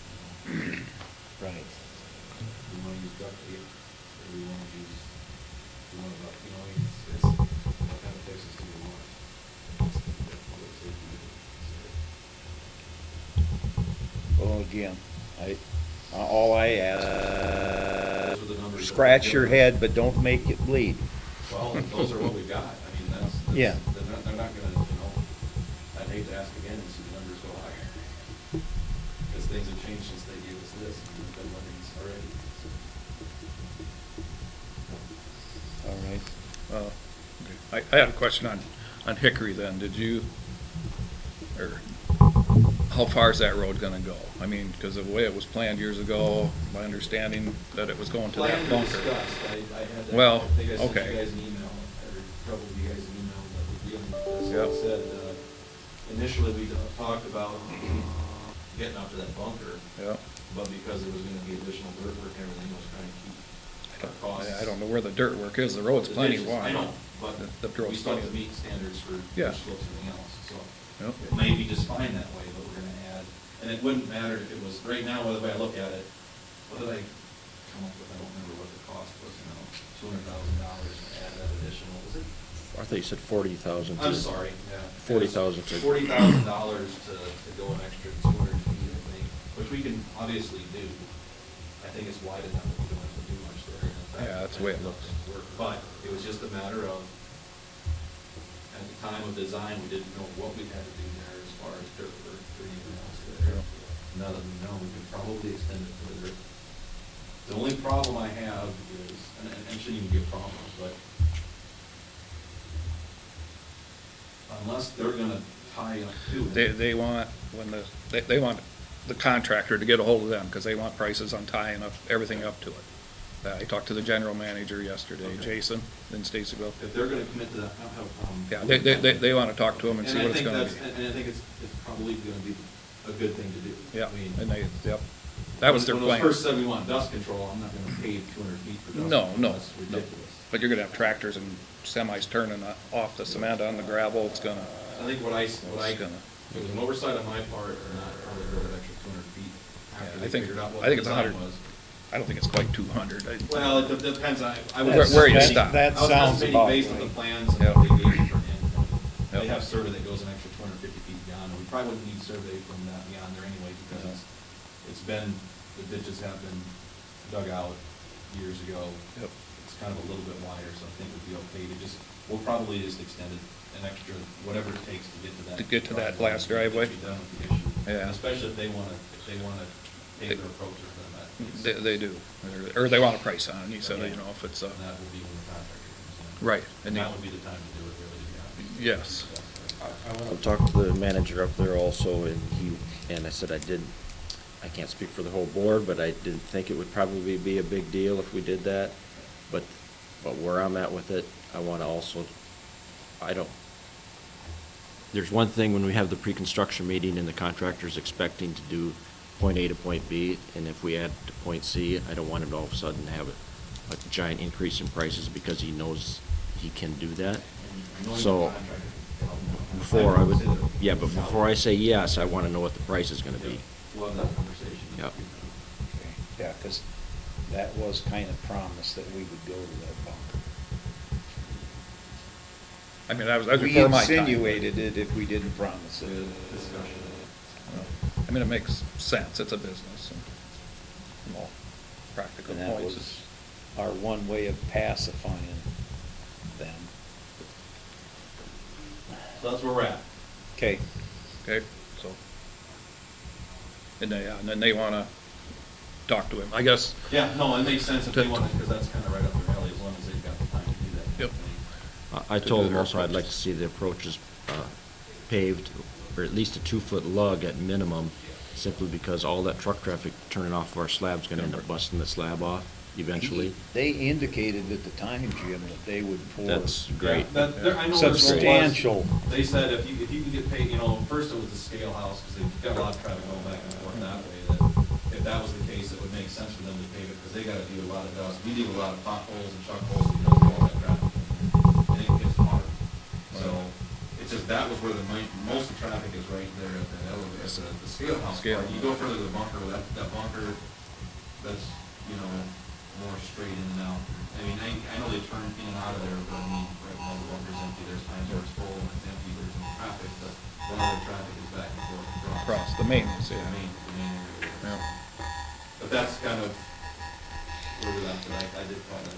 You know? Right. We wanna use duct tape, or we wanna use, it's, what kind of fixes do we want? That's public safety. Well, again, all I ask, Those are the numbers that scratch we're your given. head, but don't make it bleed. Well, those are what we got. I mean, that's, Yeah. they're not gonna, I'd hate to ask again and see the numbers go higher. Because things have changed since they gave us this, and we've been learning this already. All right. I had a question on Hickory then. Did you, or how far is that road gonna go? I mean, because of the way it was planned years ago, my understanding that it was going to that Planned and bunker. discussed. I had that, Well, I think I sent okay. you guys an email, or troubled you guys an email that was dealing with this. Yep. It said, initially we talked about getting up to that bunker, Yeah. but because there was gonna be additional dirt work and everything, I was trying to keep our costs. I don't know where the dirt work is. The road's The plenty ditches, wide. I know, but The we road's still have plenty. to meet standards for Yeah. ditch slopes and everything else, so. Yep. It may be just fine that way, but we're gonna add, and it wouldn't matter if it was, right now, the way I look at it, what did I come up with? I don't remember what the cost was, $200,000 to add that additional, was it? I thought you said 40,000. I'm sorry, yeah. $40,000 to- $40,000 to go an extra 200 feet, I think, which we can obviously do. I think it's wide enough that we don't have to do much there. In fact, Yeah, that's the way it I think looks. things work. But it was just a matter of, at the time of design, we didn't know what we had to do there as far as dirt work or anything else there. Now that we know, we can probably extend it further. The only problem I have is, and it shouldn't even be a problem, but unless they're gonna tie up to it. They want, they want the contractor to get a hold of them, because they want prices on tying up, everything up to it. I talked to the general manager yesterday, Okay. Jason, in Statesville. If they're gonna commit to that, I don't have a problem. Yeah, they want to talk to them and see what it's gonna be. And I think it's probably gonna be a good thing to do. Yeah, I mean, and yep, that was their When plan. those first said we want dust control, I'm not gonna pave 200 feet for dust No, control. no, That's no. ridiculous. But you're gonna have tractors and semis turning off the cement on the gravel, it's gonna, I think what it's gonna, it was an oversight on my part, or not, probably go an extra 200 feet Yeah, after I they think- figured out what I think the it's design 100. was. I don't think it's quite 200. Well, it depends, I was. Where you estimating- stop. That I was sounds estimating about based on the right. plans and Yep. what they gave me from endpoint. They Yep. have survey that goes an extra 250 feet beyond, and we probably wouldn't need survey from that beyond there anyway, because it's been, the ditches have been dug out years ago. Yep. It's kind of a little bit wider, so I think it'd be okay to just, we'll probably just extend it an extra, whatever it takes to get to that. To get to that last driveway? Be done with the issue. Yeah. And especially if they wanna pave their approaches, then that makes. They do, or they want a price on it, he said, you know, if it's, And that would be when the contractor comes in. right. And they- that would be the time to do it, really, yeah. Yes. I talked to the manager up there also, and I said I can't speak for the whole board, but I didn't think it would probably be a big deal if we did that. But where I'm at with it, I want to also, there's one thing when we have the pre-construction meeting and the contractor's expecting to do point A to point B, and if we add to point C, I don't want it all of a sudden to have it a giant increase in prices because he knows he can do that. And knowing the So, contractor can help them out. before I would, say that- yeah, but before I say yes, I wanna know what the price is gonna be. We'll have that conversation. Yep. Okay, yeah, because that was kind of promised that we would go to that bunker. I mean, that was We before my time. insinuated it if we didn't promise it. Good discussion. I mean, it makes sense, it's a business, and from all practical And that points. was our one way of pacifying them. So that's where we're at. Okay, Okay, so. And then they wanna talk to him, I guess. Yeah, no, it makes sense if they want to, because that's kind of right up their alley, as long as they've got the time to do that. Yep. I To told do him their also I'd like approaches. to see the approaches paved, or at least a 2-foot lug at minimum, simply because all that truck traffic turning off of our slab's gonna end up busting the slab off eventually. they indicated at the time, Jim, that they would pour That's great. Yeah, I know their goal was- substantial. They said if you can get paid, you know, first it was the scale house, because they've got a lot of traffic going back and forth that way, that if that was the case, it would make sense for them to pave it, because they gotta deal with a lot of dust. We deal with a lot of potholes and chuck holes because of all that traffic. And it gets hard. So, it's just, that was where most of the traffic is right there at that elevator, the scale house Scale. part. You go further to the bunker, that bunker, that's, you know, more straight in and out. I mean, I know they turn in and out of there, but I mean, right now the bunker's empty, there's times where it's full and it's empty, there's no traffic, but a lot of the traffic is back and forth Across the mains, The yeah. main area. Yeah. But that's kind of where we're at tonight. I did call it,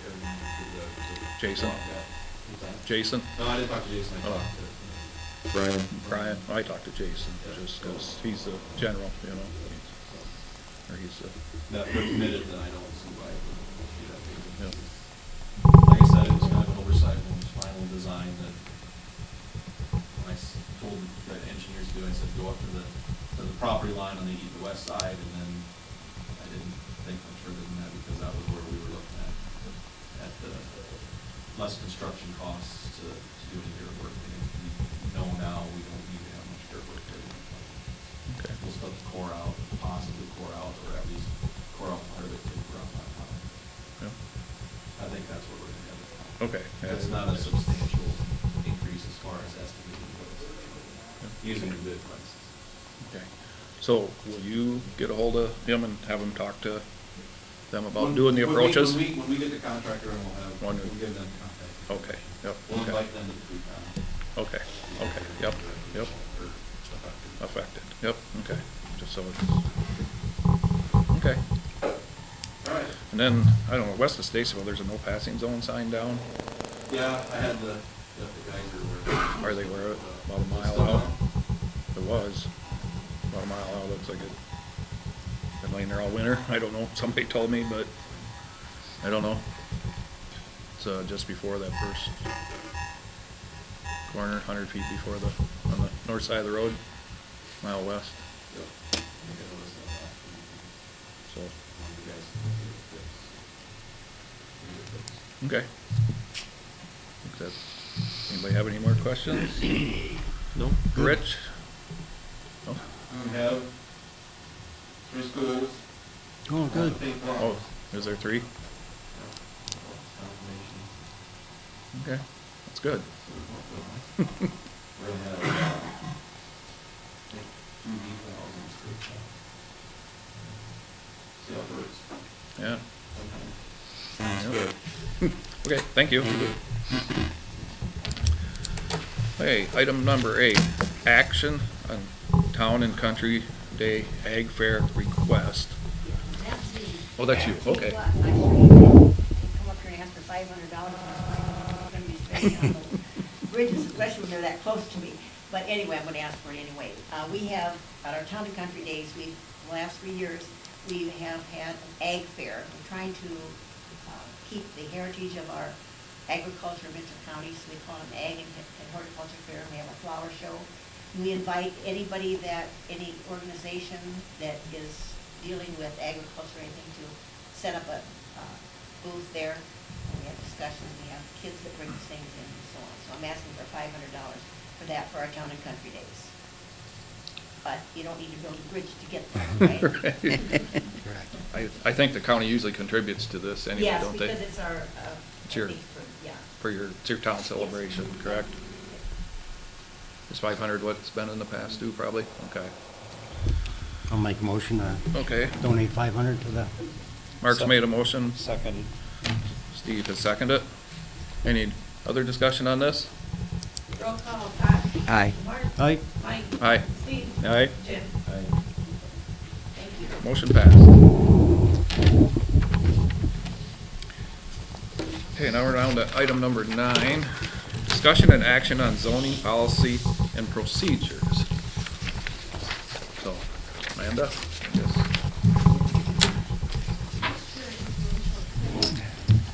everyone to Jason? What's that? Jason? No, I didn't talk to Jason, I Oh. talked to. Brian? Brian, I talked to Jason, just 'cause he's the general, you know, or he's the, That we're committed, then I don't see why it wouldn't be that big. Yep. Like I said, it was kind of an oversight when it was final design that when I told the engineers to do, I said, go up to the property line on the west side, and then I didn't think much further than that, because that was where we were looking at the less construction costs to do any dirt work. And we know now we don't need to have much dirt work there. okay. We'll still have to core out, possibly core out, or at least core out part of it, take core out my top. Yeah. I think that's what we're gonna have. Okay. yeah. It's not a substantial increase as far as estimated goes, using the bid prices. Okay, so will you get a hold of him and have him talk to them about When- doing the when we- approaches? When we get the contractor, and we'll One- give them contact. Okay, yep, We'll okay, invite them to the pre-con. okay, yep, yep, Or affected. affected, yep, okay, just so it's, okay. All right. And then, I don't know, west of Stacyville, there's a no passing zone sign down, Yeah, I had the guys who were. are they were about a It's mile still out? down. It was, about a mile out, looks like it, been laying there all winter, I don't know, somebody told me, but, I don't know. It's, just before that first corner, 100 feet before on the north side of the road, mile west, Yep. I think I noticed that last week. so, You guys need to fix. okay. Think that, anybody have any more questions? No? Rich? No? We have 3 schools. Oh, good. Oh, is there 3? Okay, that's good. We're gonna have, I think, 2 decals in the school. See how it works. Yeah, Sounds Yep. good. okay, thank you. Okay, item number 8, action on Town and Country Day Ag Fair request. That's me. Oh, that's you, okay. What, I should come up here and ask for $500, I'm gonna be spending on the bridges, especially when they're that close to me. But anyway, I'm gonna ask for it anyway. We have, at our Town and Country Days, the last 3 years, we have had an ag fair. We're trying to keep the heritage of our agriculture in Mitchell County, so we call it an ag and horticulture fair. We have a flower show. We invite anybody any organization that is dealing with agriculture or anything to set up a booth there. And we have discussions, we have kids that bring things in and so on. So I'm asking for $500 for that for our Town and Country Days. But you don't need to build a bridge to get there, right? Correct. I think the county usually contributes to this anyway, Yes, don't they? because it's our, It's your- I think yeah. It's your town celebration, correct? Is 500 what's been in the past too, probably? Okay. I'll make a motion to Okay. donate 500 to the, Mark's made a motion. Seconded. Steve has seconded it. Any other discussion on this? Roll call, Pat. Aye. Mark. aye, Mike. Aye. Steve. Aye. Jim. Thank you. Motion passed. Okay, now we're down to item number 9. Discussion and action on zoning policy and procedures. So, Amanda? Yes.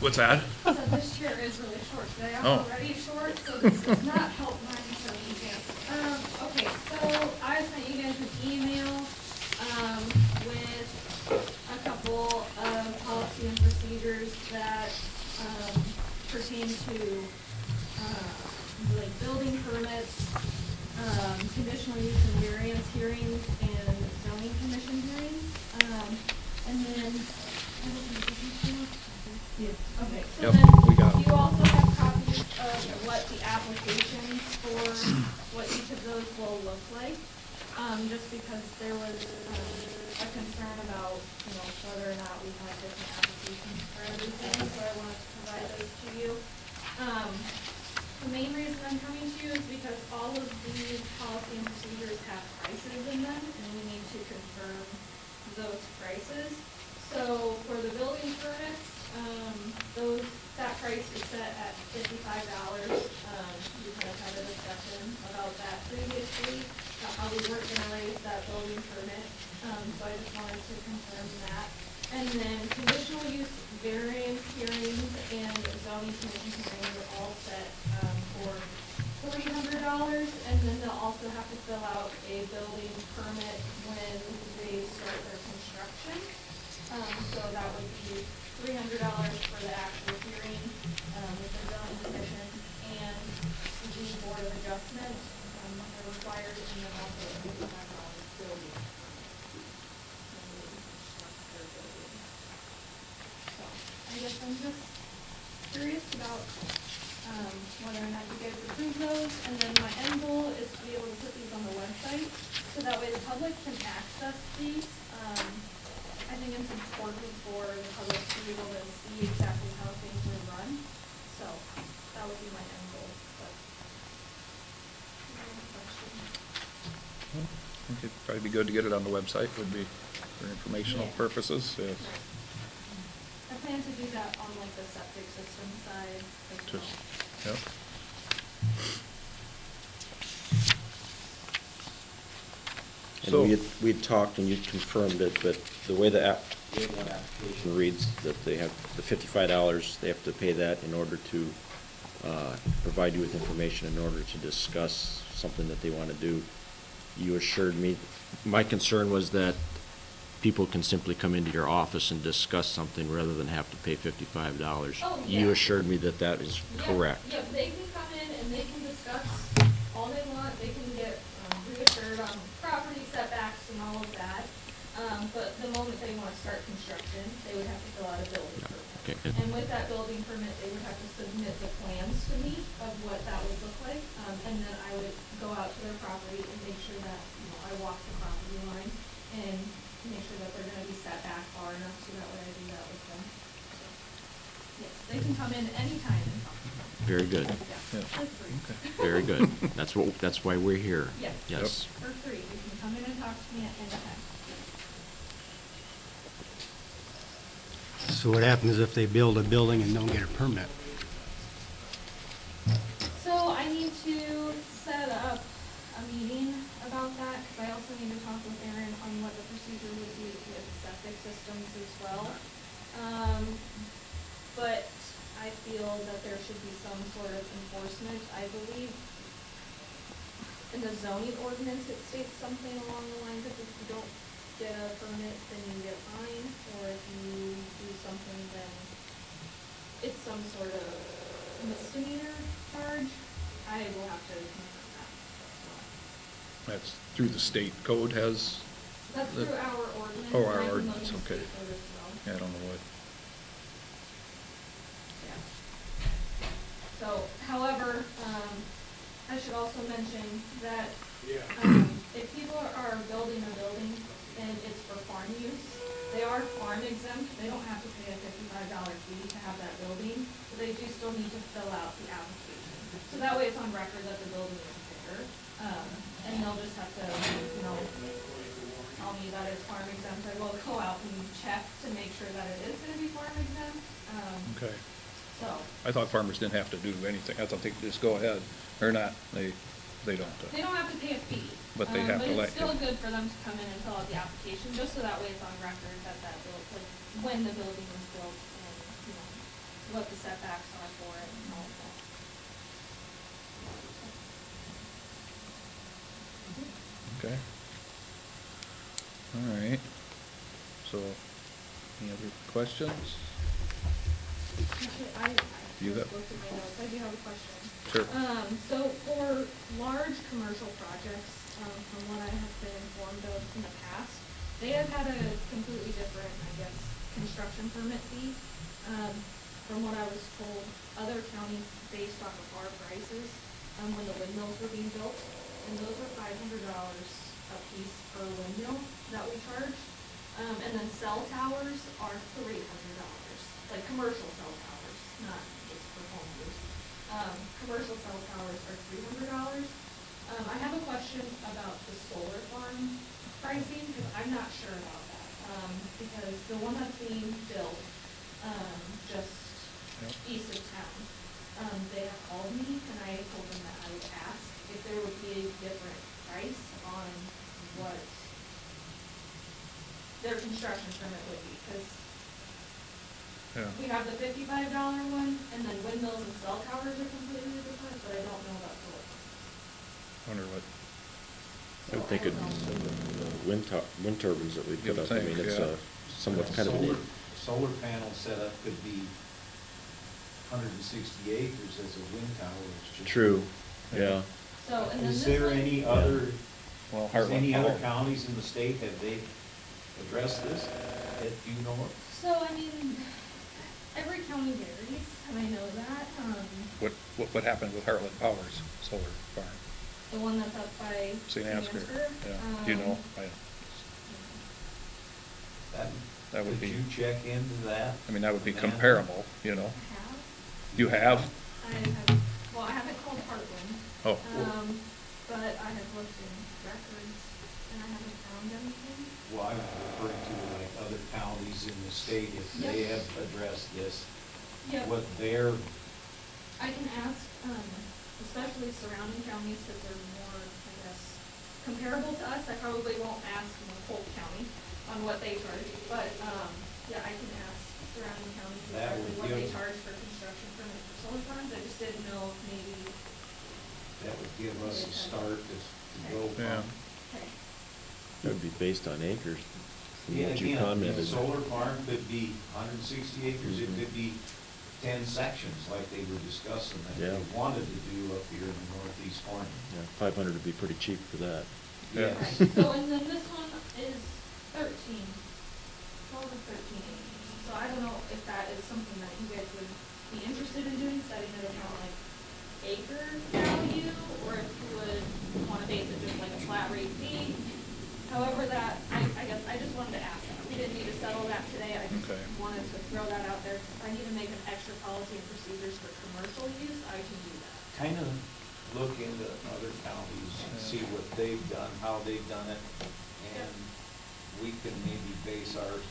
What's that? So this chair is really short today. I'm Oh. already short, so this does not help my circumstance. Okay, so I sent you guys an email, with a couple of policy and procedures that, pertain to, like building permits, conditional use and variance hearings, and zoning commission hearings. And then, I don't know, did you do? Okay, so Yep, then we got 'em. you also have copies of what the applications for what each of those will look like. Just because there was a concern about, whether or not we had different applications for everything, so I wanted to provide those to you. The main reason I'm coming to you is because all of these policy and procedures have prices in them, and we need to confirm those prices. So for the building permits, that price is set at $55. We kind of had a discussion about that previously, about how we weren't gonna raise that building permit. So I just wanted to confirm that. And then conditional use variance hearings and zoning commission hearings are all set, for $300. And then they'll also have to fill out a building permit when they start their construction. So that would be $300 for the actual hearing, with the zoning commission and the board of adjustment, are required, and then also $55 building. So, I guess I'm just curious about, whether or not you guys approve those, and then my end goal is to be able to put these on the website, so that way the public can access these. I think it's important for the public to be able to see exactly how things are run, so that would be my end goal, but. Any questions? I think it'd probably be good to get it on the website, would be for informational Yeah. purposes, yes. Right. I plan to do that on like the septic system side as well. Just, yep. And we had talked and you confirmed it, but the way the application reads, that they have the $55, they have to pay that in order to provide you with information in order to discuss something that they want to do. You assured me, my concern was that people can simply come into your office and discuss something rather than have to pay $55. Oh, You yeah. assured me that that is correct. Yep, they can come in and they can discuss all they want, they can get reassured on property setbacks and all of that. But the moment they wanna start construction, they would have to fill out a building permit. Okay, good. And with that building permit, they would have to submit the plans to me of what that would look like. And then I would go out to their property and make sure that, I walk the property line and make sure that they're gonna be set back far enough, so that way I do that with them. So, yes, they can come in anytime and talk. Very good, Yeah, for free. very good. That's why we're here. Yes. Yes. For free, you can come in and talk to me at any time. so what happens if they build a building and don't get a permit? So I need to set up a meeting about that, because I also need to talk with Aaron on what the procedure would be with septic systems as well. But I feel that there should be some sort of enforcement. I believe in the zoning ordinance, it states something along the lines of if you don't get a permit, then you get fined, or if you do something, then it's some sort of misdemeanor charge. I will have to confirm that. That's through the state code has, That's through our ordinance. Oh, our and I can look ordinance, and okay. see for this as well. Yeah, I don't know what. Yeah. So, however, I should also mention that, if people are building a building and it's for farm use, they are farm exempt, they don't have to pay a $55 fee to have that building, but they do still need to fill out the application. So that way it's on record that the building is there, and they'll just have to, you know, tell me that it's farm exempt. I will go out and check to make sure that it is gonna be farm exempt, Okay. so. I thought farmers didn't have to do anything. I thought they could just go ahead, or not, they don't. They don't have to pay a fee. But they have to But let it's still you. good for them to come in and fill out the application, just so that way it's on record that like, when the building was built and, you know, what the setbacks are for it and all of that. Okay. All right. So, any other questions? Actually, I You just have- looked at my notes, I do have a question. Sure. So for large commercial projects, from what I have been informed of in the past, they have had a completely different, I guess, construction permit fee. From what I was told, other counties based off of our prices, when the windmills were being built, and those were $500 a piece per windmill that we charge. And then cell towers are $300, like commercial cell towers, not just for home use. Commercial cell towers are $300. I have a question about the solar farm pricing, because I'm not sure about that. Because the one that's being built, just Yep. east of town, they have called me, and I told them that I would ask if there would be a different price on what their construction permit would be, because Yeah. we have the $55 one, and then windmills and cell towers are completely different, but I don't know about solar farms. Wonder what, I would think So it'd don't know. wind turbines that we You put would up, I think, mean, it's yeah. somewhat kind of Solar- neat. Solar panel setup could be 160 acres as a wind tower. It's just- True, yeah. So, and then Is this there one- any other, well, is any Heartland other Power. counties in the state, have they addressed this? Do you know it? So, I mean, every county varies, and I know that, What happened with Heartland Power's solar farm? the one that's up by St. Ansgar, yeah. Do you know? That would Could be- you check into that? I mean, that would be Amanda? comparable, you know? I have. You have? I have, well, I haven't called Heartland. Oh. But I have looked in records, and I haven't found anything. Well, I'm referring to like other counties in the state, if they have addressed this, Yep. what their, I can ask, especially surrounding counties, because they're more, I guess, comparable to us. I probably won't ask Polk County on what they charge, but, yeah, I can ask surrounding counties That exactly would what they give- charge for construction permits for solar farms. I just didn't know if maybe, that would give us a start to go Yeah. from. okay, That would be based on acres, from Yeah, what you again, a commented. solar farm could be 160 acres, it Mhm. could be 10 sections like they were discussing that Yeah. they wanted to do up here in the northeast corner. Yeah, 500 would be pretty cheap for that. Yeah. Yes. so, and then this one is 12 or 13 acres. So I don't know if that is something that you guys would be interested in doing, setting it around like acre value, or if you would wanna base it just like a flat rate fee. However that, I guess, I just wanted to ask, we didn't need to settle that today, I just Okay. wanted to throw that out there. If I need to make an extra policy and procedures for commercial use, I can do that. Kind of look into other counties and see what they've done, how they've done it, and we can maybe base ours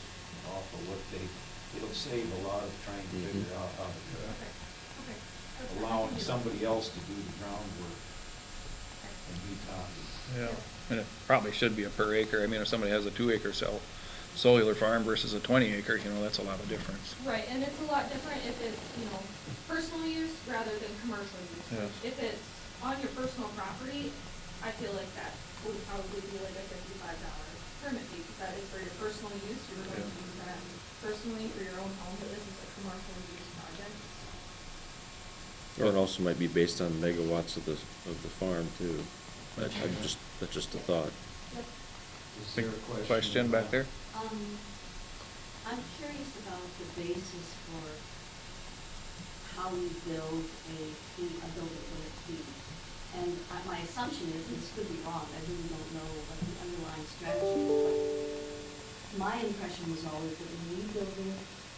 off of what they, it'll save a lot of trying to figure out how to do it. Okay, okay. That's fine. I Allowing can do that. somebody else to do the groundwork and be copied. Yeah, and it probably should be a per acre. I mean, if somebody has a 2-acre cellular farm versus a 20-acre, you know, that's a lot of difference. Right, and it's a lot different if it's, you know, personal use rather than commercial use. Yeah. If it's on your personal property, I feel like that would probably be like a $55 permit fee, because that is for your personal use, you're going to Yeah. use that personally for your own home, but this is a commercial use project. Or it also might be based on megawatts of the farm too. That's just a thought. Yep. Is there a Question back there? I'm curious about the basis for how we build a fee, a building fee. And my assumption is, and this could be wrong, I really don't know what the underlying strategy is, but my impression was always that when we build in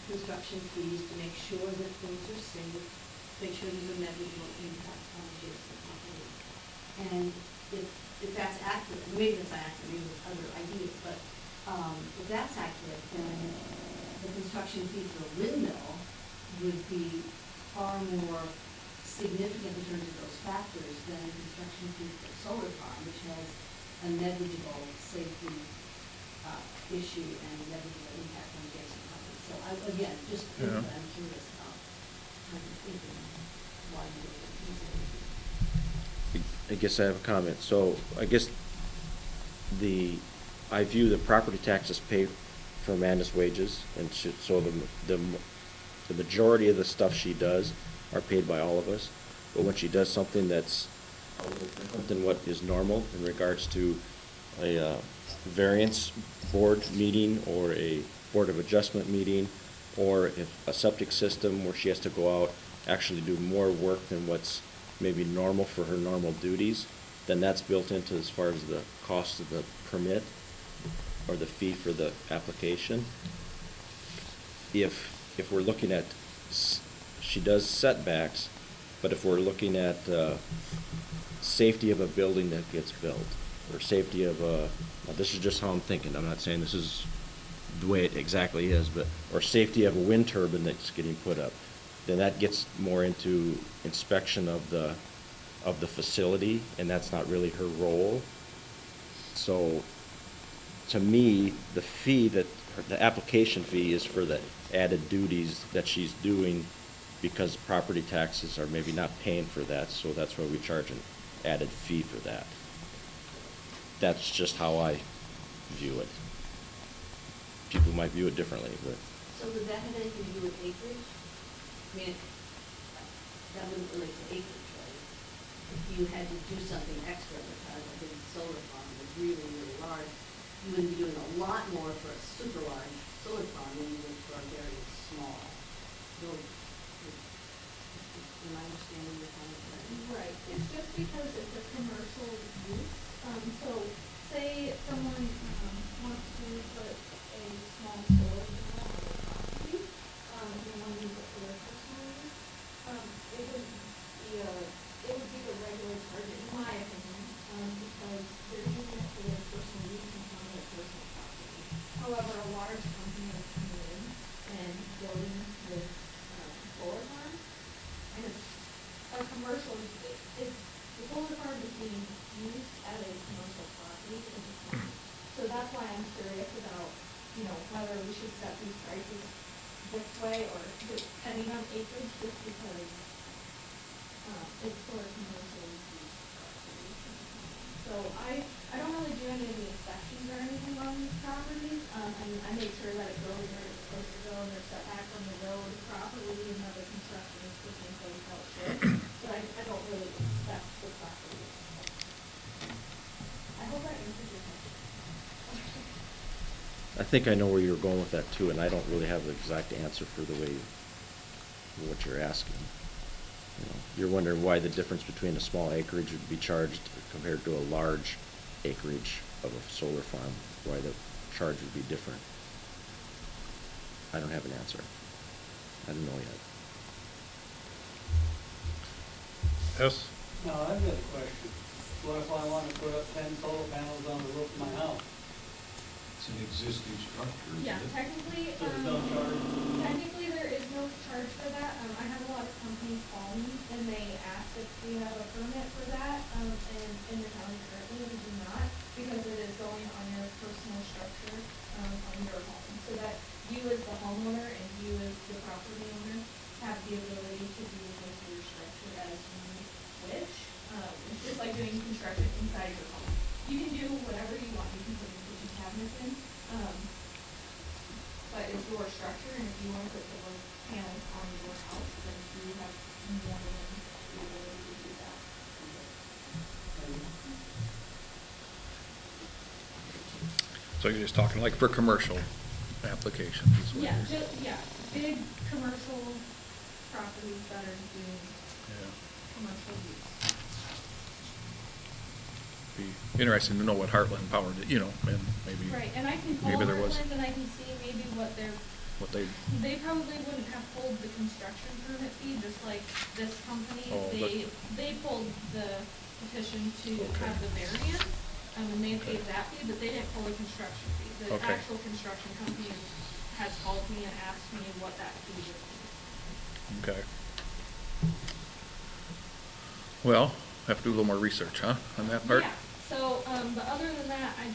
construction fees to make sure that things are safe, make sure there's a negligible impact on adjacent property. And if that's accurate, maybe that's not accurate, maybe there's other ideas, but if that's accurate, then the construction fee for a windmill would be far more significant in terms of those factors than a construction fee for a solar farm, which has a negligible safety issue and a negligible impact on adjacent property. So again, just Yeah. I'm curious about how you think and why you would consider it. I guess I have a comment. So I guess I view the property taxes paid for Amanda's wages, and so the majority of the stuff she does are paid by all of us. But when she does something that's a little different than what is normal in regards to a variance board meeting or a board of adjustment meeting, or if a septic system where she has to go out, actually do more work than what's maybe normal for her normal duties, then that's built into as far as the cost of the permit or the fee for the application. If we're looking at, she does setbacks, but if we're looking at safety of a building that gets built, or safety of now this is just how I'm thinking, I'm not saying this is the way it exactly is, but, or safety of a wind turbine that's getting put up, then that gets more into inspection of the facility, and that's not really her role. So, to me, the fee the application fee is for the added duties that she's doing, because property taxes are maybe not paying for that, so that's why we charge an added fee for that. That's just how I view it. People might view it differently, but. So would that have anything to do with acreage? I mean, that wouldn't relate to acreage, right? If you had to do something extra because a big solar farm was really, really large, you wouldn't be doing a lot more for a super large solar farm than you would for a very small building. Am I understanding your comment correctly? Right, it's just because it's a commercial use. So say someone, wants to put a small solar panel on their property, they want to use it for their personal use, it would be the regular target, in my opinion, because they're using it for their personal use and on their personal property. However, a large company is coming in and building this, solar farm, and it's a commercial, the solar farm is being used as a commercial property in the county. So that's why I'm curious about, whether we should set these prices this way or depending on acreage, just because, it's for a commercial use property. So I don't really do any of the inspections or anything on these properties. I make sure that it goes where it's supposed to go and they're set back from the road properly and that the construction is taking place how it should. But I don't really inspect the property. I hope that answers your question. I think I know where you're going with that too, and I don't really have the exact answer for what you're asking. You're wondering why the difference between a small acreage would be charged compared to a large acreage of a solar farm, why the charge would be different. I don't have an answer. I don't know yet. Yes? Now, I've got a question. What if I want to put up 10 solar panels on the roof of my house? It's an existing structure, isn't Yeah, it? technically, So there's no charge? technically there is no charge for that. I have a lot of companies call me and they ask if we have a permit for that, and in the county currently we do not, because it is going on your personal structure, on your home. So that you as the homeowner and you as the property owner have the ability to do with your structure as you wish. It's just like doing construction inside your home. You can do whatever you want. You can put your kitchen cabinets in, but it's your structure, and if you want to put solar panels on your house, then you have more than the ability to do that. So you're just talking like for commercial applications? is what Yeah, you're- yeah, big commercial properties that are doing Yeah. commercial use. Be interesting to know what Heartland Power did, you know, and maybe. Right, and I can call Maybe there was, Heartland and I can see maybe what their, what they, they probably wouldn't have pulled the construction permit fee, just like this company. Oh, but- They pulled the petition to Okay. have the variance, and they paid Okay. that fee, but they didn't pull the construction fee. The Okay. actual construction company has called me and asked me what that fee would be. okay. Well, have to do a little more research, huh, on that part? Yeah, so, but other than that, I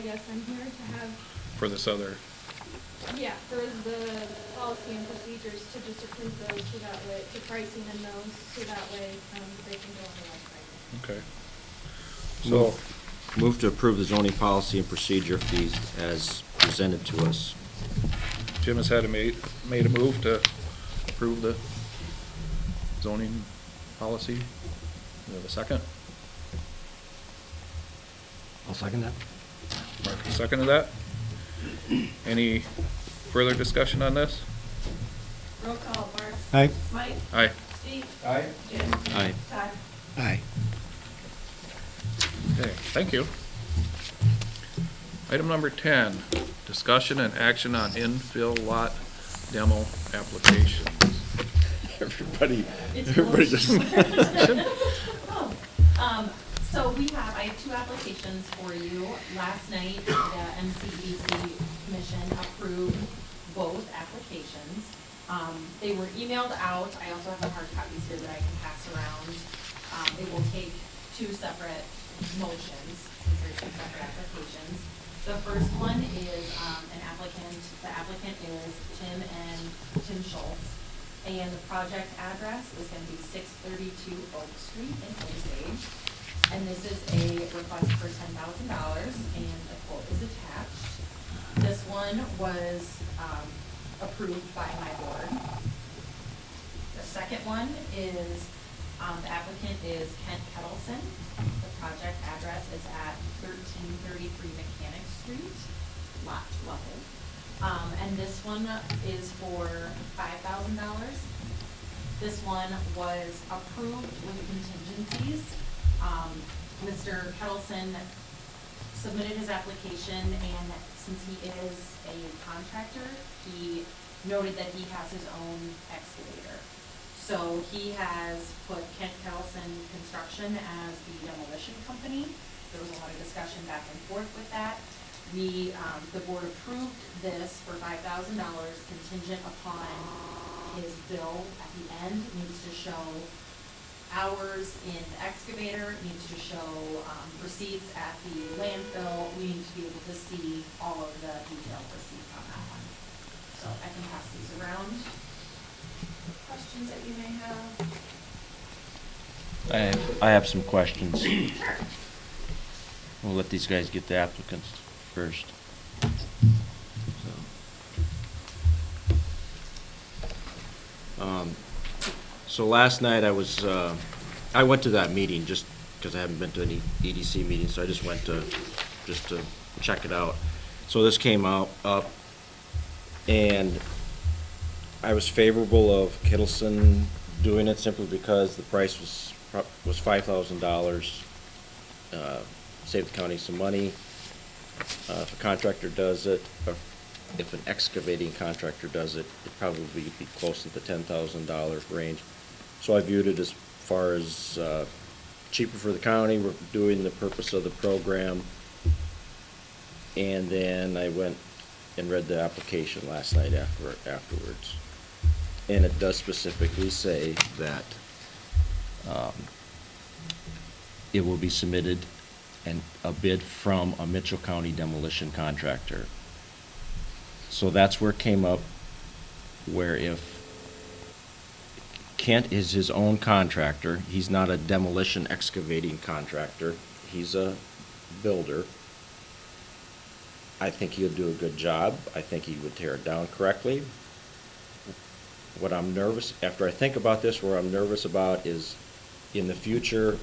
guess I'm here to have, For this other, yeah, for the policy and procedures to just approve those, so that way, the pricing and those, so that way, they can go on the website. okay. So, So, move to approve the zoning policy and procedure fees as presented to us. Jim has had made a move to approve the zoning policy. We have a second? I'll second that. Mark, seconded that? Any further discussion on this? Roll call, Mark. Aye. Mike. Aye. Steve. Aye. Jim. Aye. Todd. Aye. Okay, thank you. Item number 10, discussion and action on infill lot demo applications. Everybody, It's everybody just. Oh, So I have 2 applications for you. Last night, the MCEC Commission approved both applications. They were emailed out. I also have the hard copies here that I can pass around. It will take 2 separate motions, since they're 2 separate applications. The first one is an applicant, the applicant is Tim Schultz. And the project address is gonna be 632 Oak Street in Osage. And this is a request for $10,000, and the quote is attached. This one was, approved by my board. The second one is, the applicant is Kent Kettleson. The project address is at 1333 Mechanic Street, lot 12. And this one is for $5,000. This one was approved with contingencies. Mr. Kettleson submitted his application, and since he is a contractor, he noted that he has his own excavator. So he has put Kent Kettleson Construction as the demolition company. There was a lot of discussion back and forth with that. The board approved this for $5,000 contingent upon his bill at the end. Needs to show hours in the excavator, needs to show receipts at the landfill. We need to be able to see all of the detailed receipts on that one. So I can pass these around. Questions that you may have? I have some questions. We'll let these guys get the applicants first. So last night I went to that meeting just because I haven't been to any EDC meeting, so I just went to check it out. So this came up, and I was favorable of Kittleson doing it simply because the price was $5,000. Save the county some money. If a contractor does it, or if an excavating contractor does it, it'd probably be close to the $10,000 range. So I viewed it as far as cheaper for the county. We're doing the purpose of the program. And then I went and read the application last night afterwards. And it does specifically say that it will be submitted and a bid from a Mitchell County demolition contractor. So that's where it came up, where if Kent is his own contractor, he's not a demolition excavating contractor, he's a builder. I think he'll do a good job. I think he would tear it down correctly. What I'm nervous, after I think about this, what I'm nervous about is in the future,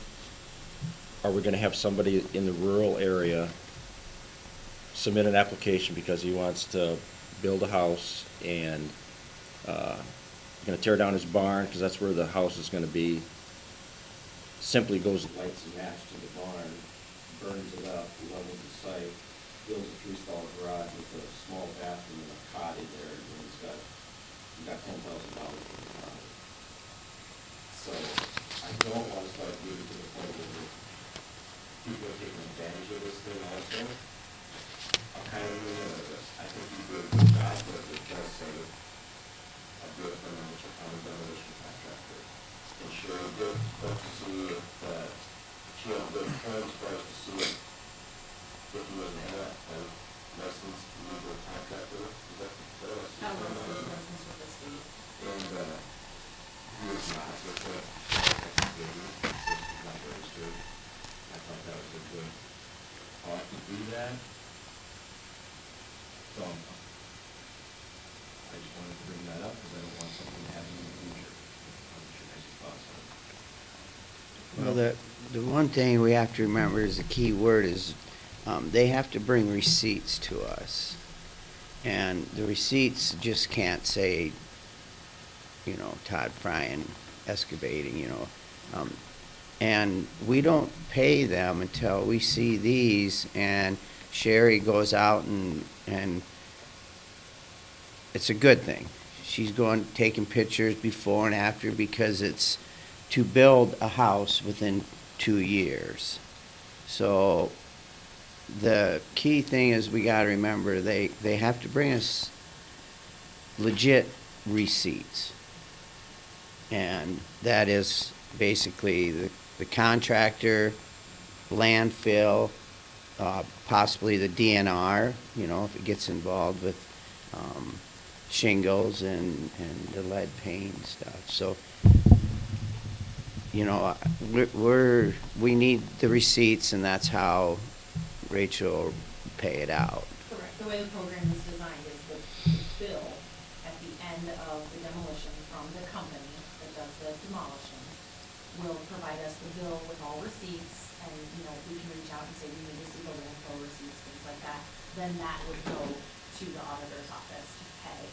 are we gonna have somebody in the rural area submit an application because he wants to build a house and, gonna tear down his barn, because that's where the house is gonna be. Simply goes, lights and match to the barn, burns it up, levels the site, builds a 3-stall garage with a small bathroom and a cot in there, and he's got $10,000 for the project. So I don't want to start getting to the point where people are taking advantage of this thing also. I'm kind of nervous. I think you do a good job, but it does say a good financial demolition contractor. And sure, you good, but to see if, she has good friends for us to see if he doesn't have a license to be a contractor. Is that what? How was the license with the state? And, he was not, so it's not registered. I thought that was a good thought to do that. So, I just wanted to bring that up because I don't want something to happen in the future. I'm sure you guys' thoughts on it. Well, the one thing we have to remember is the key word is, they have to bring receipts to us. And the receipts just can't say, you know, Todd Fryan excavating, you know. And we don't pay them until we see these, and Sherry goes out and it's a good thing. She's going, taking pictures before and after, because it's to build a house within 2 years. So the key thing is we gotta remember, they have to bring us legit receipts. And that is basically the contractor, landfill, possibly the DNR, you know, if it gets involved with shingles and the lead paint and stuff. So, you know, we need the receipts, and that's how Rachel will pay it out. Correct. The way the program is designed is the bill at the end of the demolition from the company that does the demolition will provide us the bill with all receipts, and, you know, we can reach out and say we need to see the landfill receipts, things like that. Then that would go to the auditor's office to pay.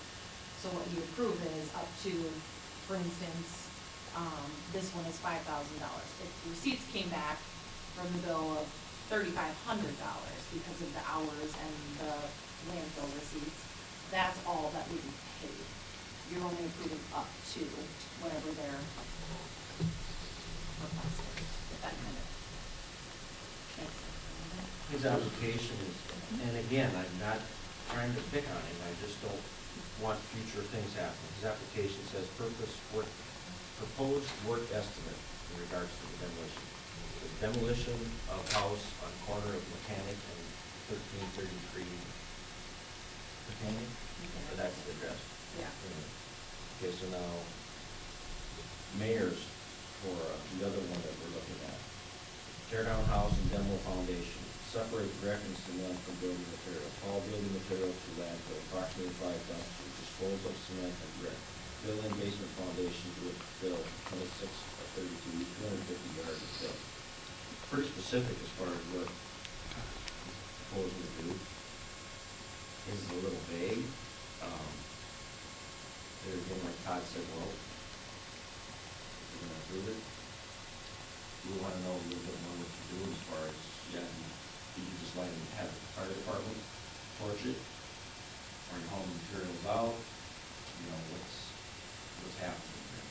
So what you approve is up to, for instance, this one is $5,000. If the receipts came back from the bill of $3,500 because of the hours and the landfill receipts, that's all that would be paid. You're only approving up to whatever they're requesting, if that kind of makes sense. His application is, and again, I'm not trying to pick on him, I just don't want future things happening. His application says proposed work estimate in regards to the demolition. The demolition of house on corner of Mechanic and 1333 Mechanic? That's the address. Yeah. Okay, so now, Mayor's for the other one that we're looking at. Tear down house and demo foundation. Separate brick and cement from building material. All building material to landfill, approximately 5 dumpsters. Dispose of cement and brick. Fill in basement foundation with fill, 26 or 32, 250 yards of fill. Pretty specific as far as what proposing to do. This is a little vague. There again, like Todd said, well, if you're gonna approve it, we wanna know a little bit more what you're doing as far as, yeah, do you just let them have the fire department torch it? Are you hauling materials out? You know, what's happening here?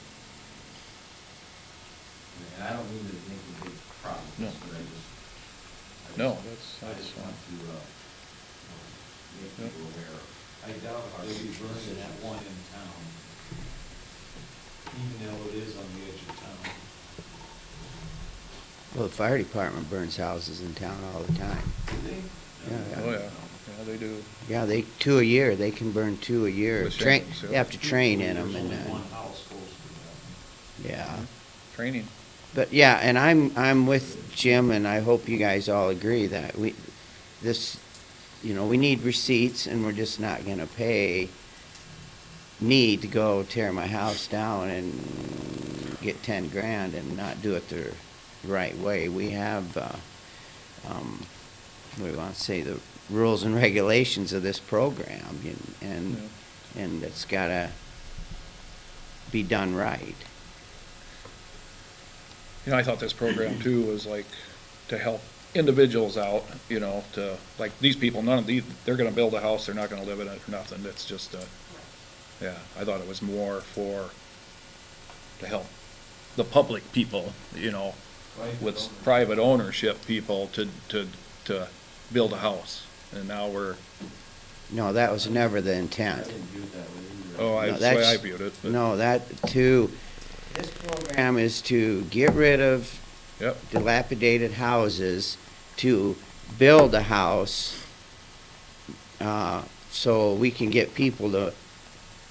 And I don't mean to make a big problem, No. but I just No, want that's to, make Yep. people aware of. I doubt they'll be burning that one in town, even though it is on the edge of town. Well, the fire department burns houses in town all the time. Do they? Yeah, Oh, yeah, yeah, they do. Yeah, 2 a year, they can burn 2 a year. With Train, shingles, yeah. they have to train in them, There's and only then, one house goes to yeah. Training. But yeah, and I'm with Jim, and I hope you guys all agree that we need receipts, and we're just not gonna pay me to go tear my house down and get 10 grand and not do it the right way. We have, what do we want to say, the rules and regulations of this program, and it's gotta be done right. You know, I thought this program too was like to help individuals out, you know, to, like, these people, none of these, they're gonna build a house, they're not gonna live in it or nothing, it's just, yeah, I thought it was more to help the public people, you know, with private ownership people to build a house, and now we're, No, that was never the I intent. didn't view it that way either. oh, No, that's the way I that's- viewed it, but, No, this program is to get rid of yep, dilapidated houses, to build a house, so we can get people to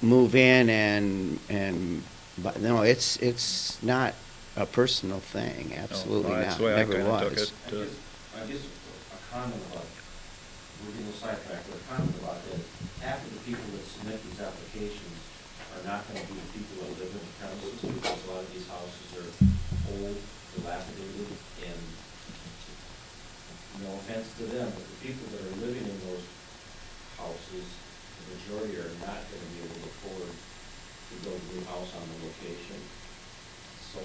move in but no, it's not a personal thing, absolutely no, not, that's the way I never kinda took was. it. I guess a comment about, we're getting sidetracked, but a comment about that, half of the people that submit these applications are not gonna be the people that live in the premises, because a lot of these houses are old, dilapidated, and no offense to them, but the people that are living in those houses, the majority are not gonna be able to afford to build a new house on the location. So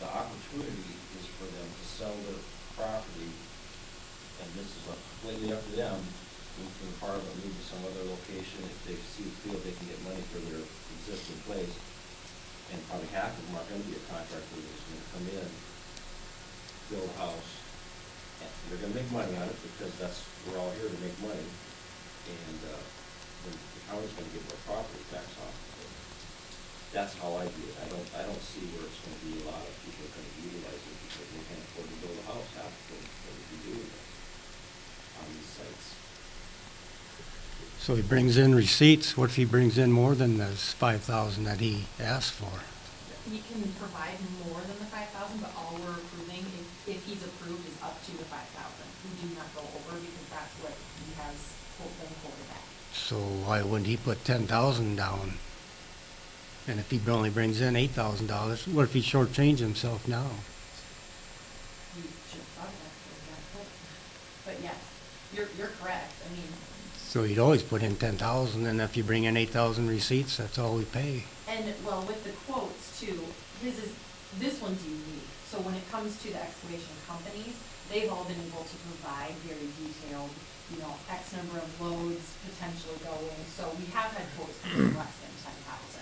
the opportunity is for them to sell their property, and this is completely up to them, move from the park or move to some other location if they feel they can get money for their existing place. And probably half of them are gonna be a contractor that's gonna come in, build a house, and they're gonna make money on it because we're all here to make money. And, the county's gonna give their property tax off. That's how I view it. I don't see where it's gonna be a lot of people are gonna utilize it because they can't afford to build a house, half of them would be doing it on these sites. So he brings in receipts. What if he brings in more than this 5,000 that he asked for? He can provide more than the 5,000, but all we're approving, if he's approved, is up to the 5,000. We do not go over because that's what he has been quoted at. So why wouldn't he put 10,000 down? And if he only brings in $8,000, what if he shortchanged himself now? You should have thought of that before you got quoted. But yes, you're correct. I mean, So he'd always put in 10,000, and if you bring in 8,000 receipts, that's all we pay. and well, with the quotes too, this one's unique. So when it comes to the excavation companies, they've all been able to provide very detailed, you know, X number of loads potentially going. So we have had quotes for less than 10,000.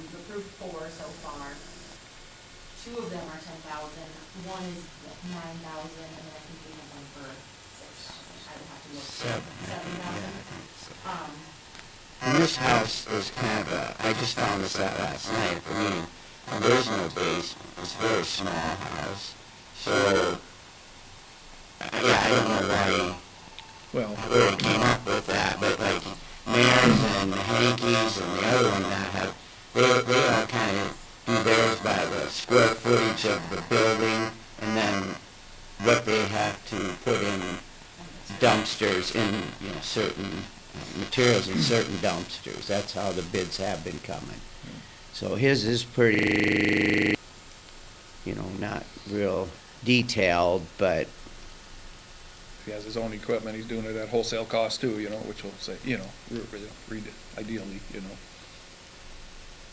We've approved 4 so far. 2 of them are 10,000. One is 9,000, and then I think we have one for 6,000. I would have to look. 7,000. And this house is kind of I just found this out last night at the meeting, and there's no basement, it's a very small house, so, yeah, I don't know where he came up with that, but like Mayor's and Hankey's and the other one that have, they all kind of do theirs by the square footage of the building, and then what they have to put in dumpsters in, certain materials in certain dumpsters. That's how the bids have been coming. So his is pretty, not real detailed, but he has his own equipment, he's doing it at wholesale cost too, which will say, ideally,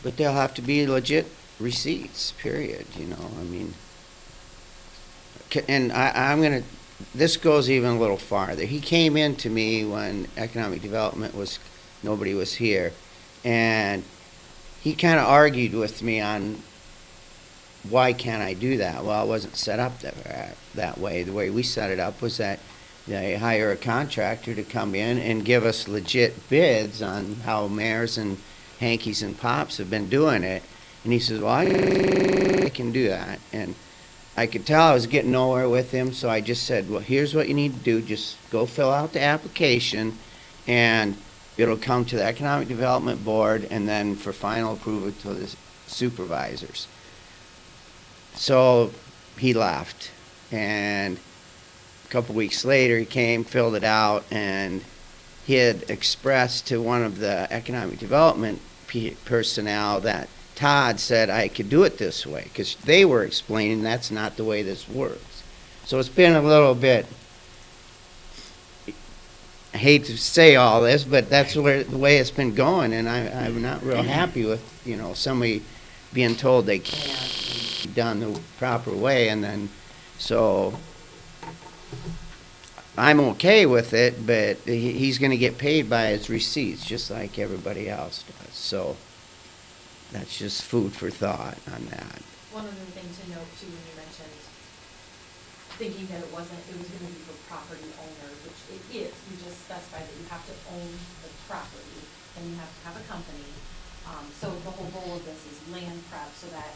but they'll have to be legit receipts, period, I mean. And this goes even a little farther. He came in to me when economic development nobody was here, and he kind of argued with me on why can't I do that? Well, it wasn't set up that way. The way we set it up was that they hire a contractor to come in and give us legit bids on how Mayor's and Hankey's and Pops have been doing it. And he says, well, I can do that. And I could tell I was getting nowhere with him, so I just said, well, here's what you need to do. Just go fill out the application, and it'll come to the Economic Development Board, and then for final approval to the supervisors. So he left, and a couple weeks later he came, filled it out, and he had expressed to one of the Economic Development personnel that Todd said I could do it this way, because they were explaining that's not the way this works. So it's been a little bit I hate to say all this, but that's where, the way it's been going, and I'm not real happy with, somebody being told they can't be done the proper way, and then, so, I'm okay with it, but he's gonna get paid by his receipts, just like everybody else does, so that's just food for thought on that. One other thing to note too, when you mentioned thinking that it was gonna be for property owners, which it is, we just specified that you have to own the property, and you have to have a company. So the whole goal of this is land prep, so that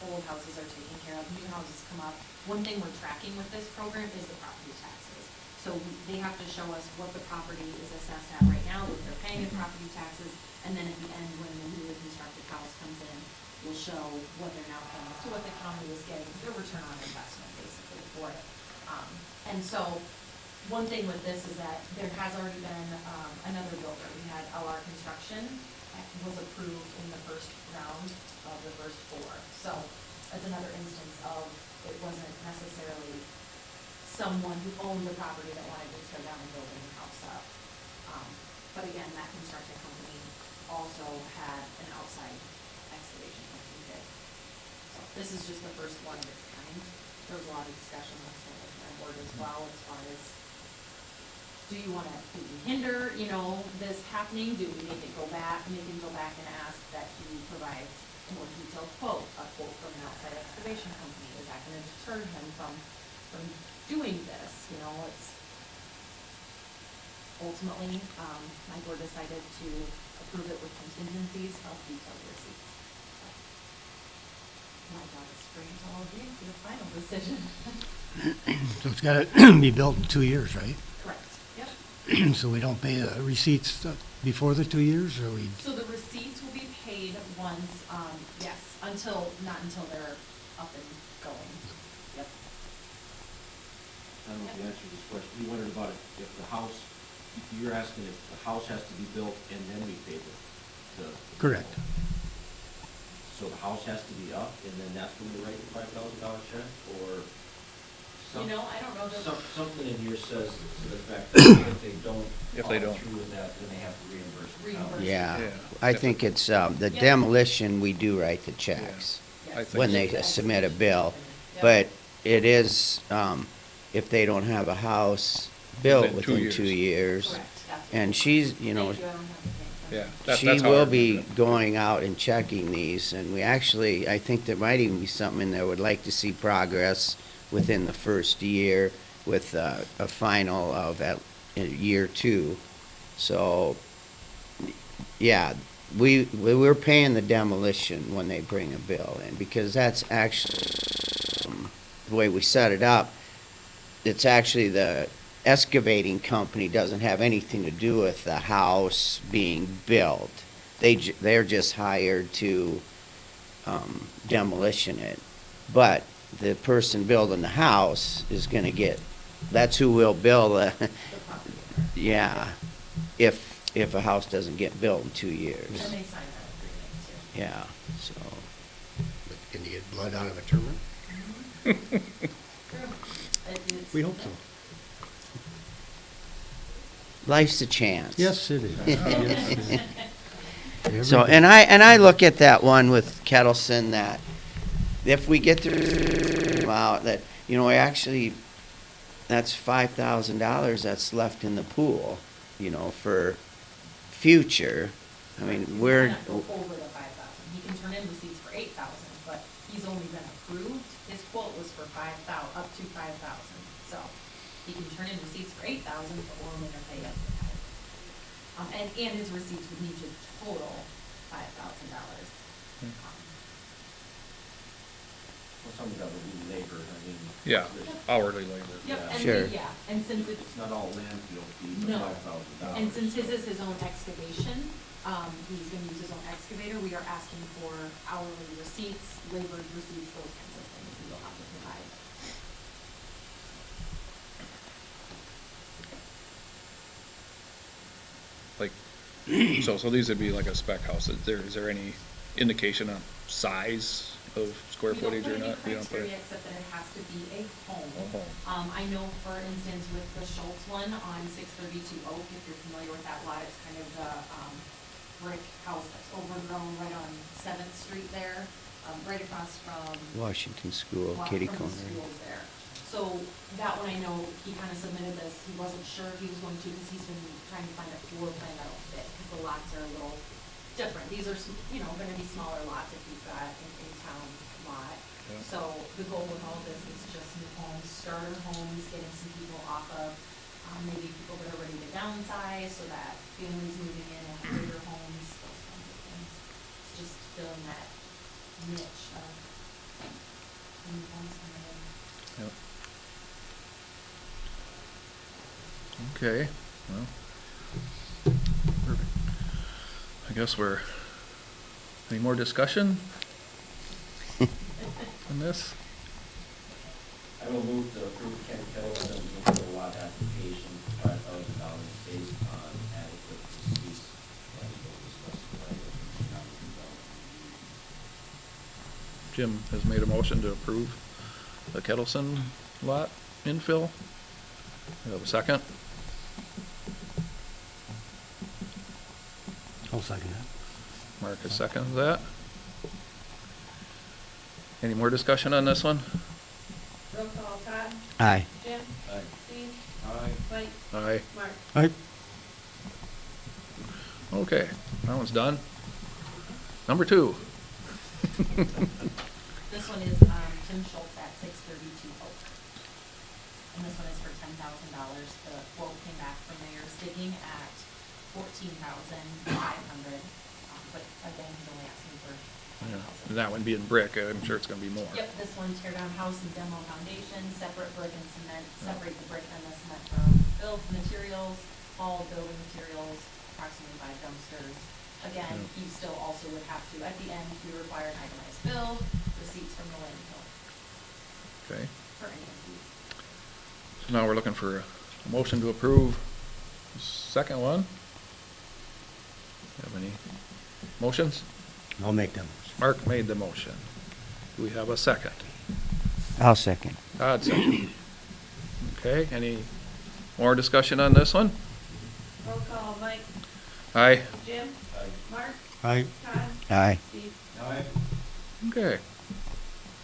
old houses are taken care of, new houses come up. One thing we're tracking with this program is the property taxes. So they have to show us what the property is assessed at right now, what they're paying in property taxes, and then at the end, when the newly constructed house comes in, we'll show what they're now paying, so what the county is getting, their return on investment, basically, for it. And so, one thing with this is that there has already been, another builder, we had LR Construction, that was approved in the first round of the first 4. So, that's another instance of, it wasn't necessarily someone who owned the property that wanted to tear down and build a new house up. But again, that construction company also had an outside excavation company bid. So this is just the first one of its kind. There was a lot of discussion last night with my board as well, as far as, do you wanna, do we hinder, this happening? Do we make it go back, and ask that he provides a more detailed quote, a quote from an outside excavation company? Is that gonna deter him from doing this? It's ultimately, my board decided to approve it with contingencies of detailed receipts. My job is to bring it to all of you for the final decision. So it's gotta be built in 2 years, right? Correct, yep. So we don't pay the receipts before the 2 years, or we? So the receipts will be paid once, yes, not until they're up and going. Yep. I don't know if you answered this question. You wondered about if the house, you're asking if the house has to be built and then we pay the. Correct. So the house has to be up and then that's when we write the $5,000 check, or? I don't know that. Something in here says to the fact that if they don't follow through with that, then they have to reimburse the county. Yeah, Yeah. I think it's, the demolition, we do write the checks I think when they submit a bill. But it is, if they don't have a house built Within 2 within 2 years. Correct, that's it. And she's, Thank you, I don't have to thank them. Yeah. she that's how I will remember be it. going out and checking these, and we actually, I think there might even be something in there, would like to see progress within the first year with a final of in year 2. So, yeah, we're paying the demolition when they bring a bill in, because that's actually, the way we set it up, it's actually the excavating company doesn't have anything to do with the house being built. They're just hired to demolition it. But the person building the house is gonna get, that's who will bill the, yeah, if a house doesn't get built in 2 years. And they signed that agreement too. Yeah, so, But can you get blood out of a termite? It's- We hope so. life's a chance. Yes, it is. Yes, it is. Every So, day. and I look at that one with Kettleson, that if we get to out, that, actually, that's $5,000 that's left in the pool, for future. I mean, He's we're, not gonna go over the 5,000. He can turn in receipts for 8,000, but he's only been approved. His quote was for 5,000, up to 5,000. So he can turn in receipts for 8,000, but we're only gonna pay up to 5,000. And his receipts would need to total $5,000. Well, some of that would be labor, Yeah, hourly labor. Yep, and Sure. and since It's it's, not all landfill fees, No. but $5,000. and since his is his own excavation, he's gonna use his own excavator, we are asking for hourly receipts, labor receipts, those kinds of things we will have to provide. Like, so these would be like a spec house. Is there any indication on size, of square footage or not? We We don't don't put put any criteria it. except that it has to be a home. A home. I know, for instance, with the Schultz one on 632 Oak, if you're familiar with that lot, it's kind of the, brick house that's overgrown right on 7th Street there, right across from. Washington School, Well, kitty from the corner. schools there. So that one, I know, he kind of submitted this, he wasn't sure if he was going to, because he's been trying to find a floor plan that'll fit, because the lots are a little different. These are, gonna be smaller lots if you've got an in-town lot. Yeah. So the goal with all this is just new homes, starter homes, getting some people off of, maybe people that are ready to downsize, so that families moving in and have bigger homes, those kinds of things. It's just filling that niche of new homes coming in. Yep. Okay, well, perfect. I guess any more discussion on this? I will move to approve Ken Kettleson infill lot application for $5,000 based on adequate receipts as will be specified in the economic development. Jim has made a motion to approve the Kettleson lot infill. We have a second. I'll second that. Mark has seconded that. Any more discussion on this one? Roll call, Todd? Aye. Jim? Aye. Steve? Aye. Mike? Aye. Mark? Aye. Okay, that one's done. Number 2. This one is, Tim Schultz at 632 Oak. And this one is for $10,000. The quote came back from Mayor's Digging at $14,500. But again, he's only asking for Yeah. $10,000. And that one being brick, I'm sure it's gonna be more. Yep, this one, tear down house and demo foundation, separate brick and cement, separate the brick and the cement from build materials, all building materials, approximately 5 dumpsters. Again, Yeah. you still also would have to, at the end, we require an itemized bill, receipts from the landfill Okay, for any of these. so now we're looking for a motion to approve the second one. Have any motions? I'll make that motion. Mark made the motion. Do we have a second? I'll second. Todd second. Okay, any more discussion on this one? Roll call, Mike? Aye. Jim? Mark? Aye. Todd? Aye. Steve? Aye. Okay.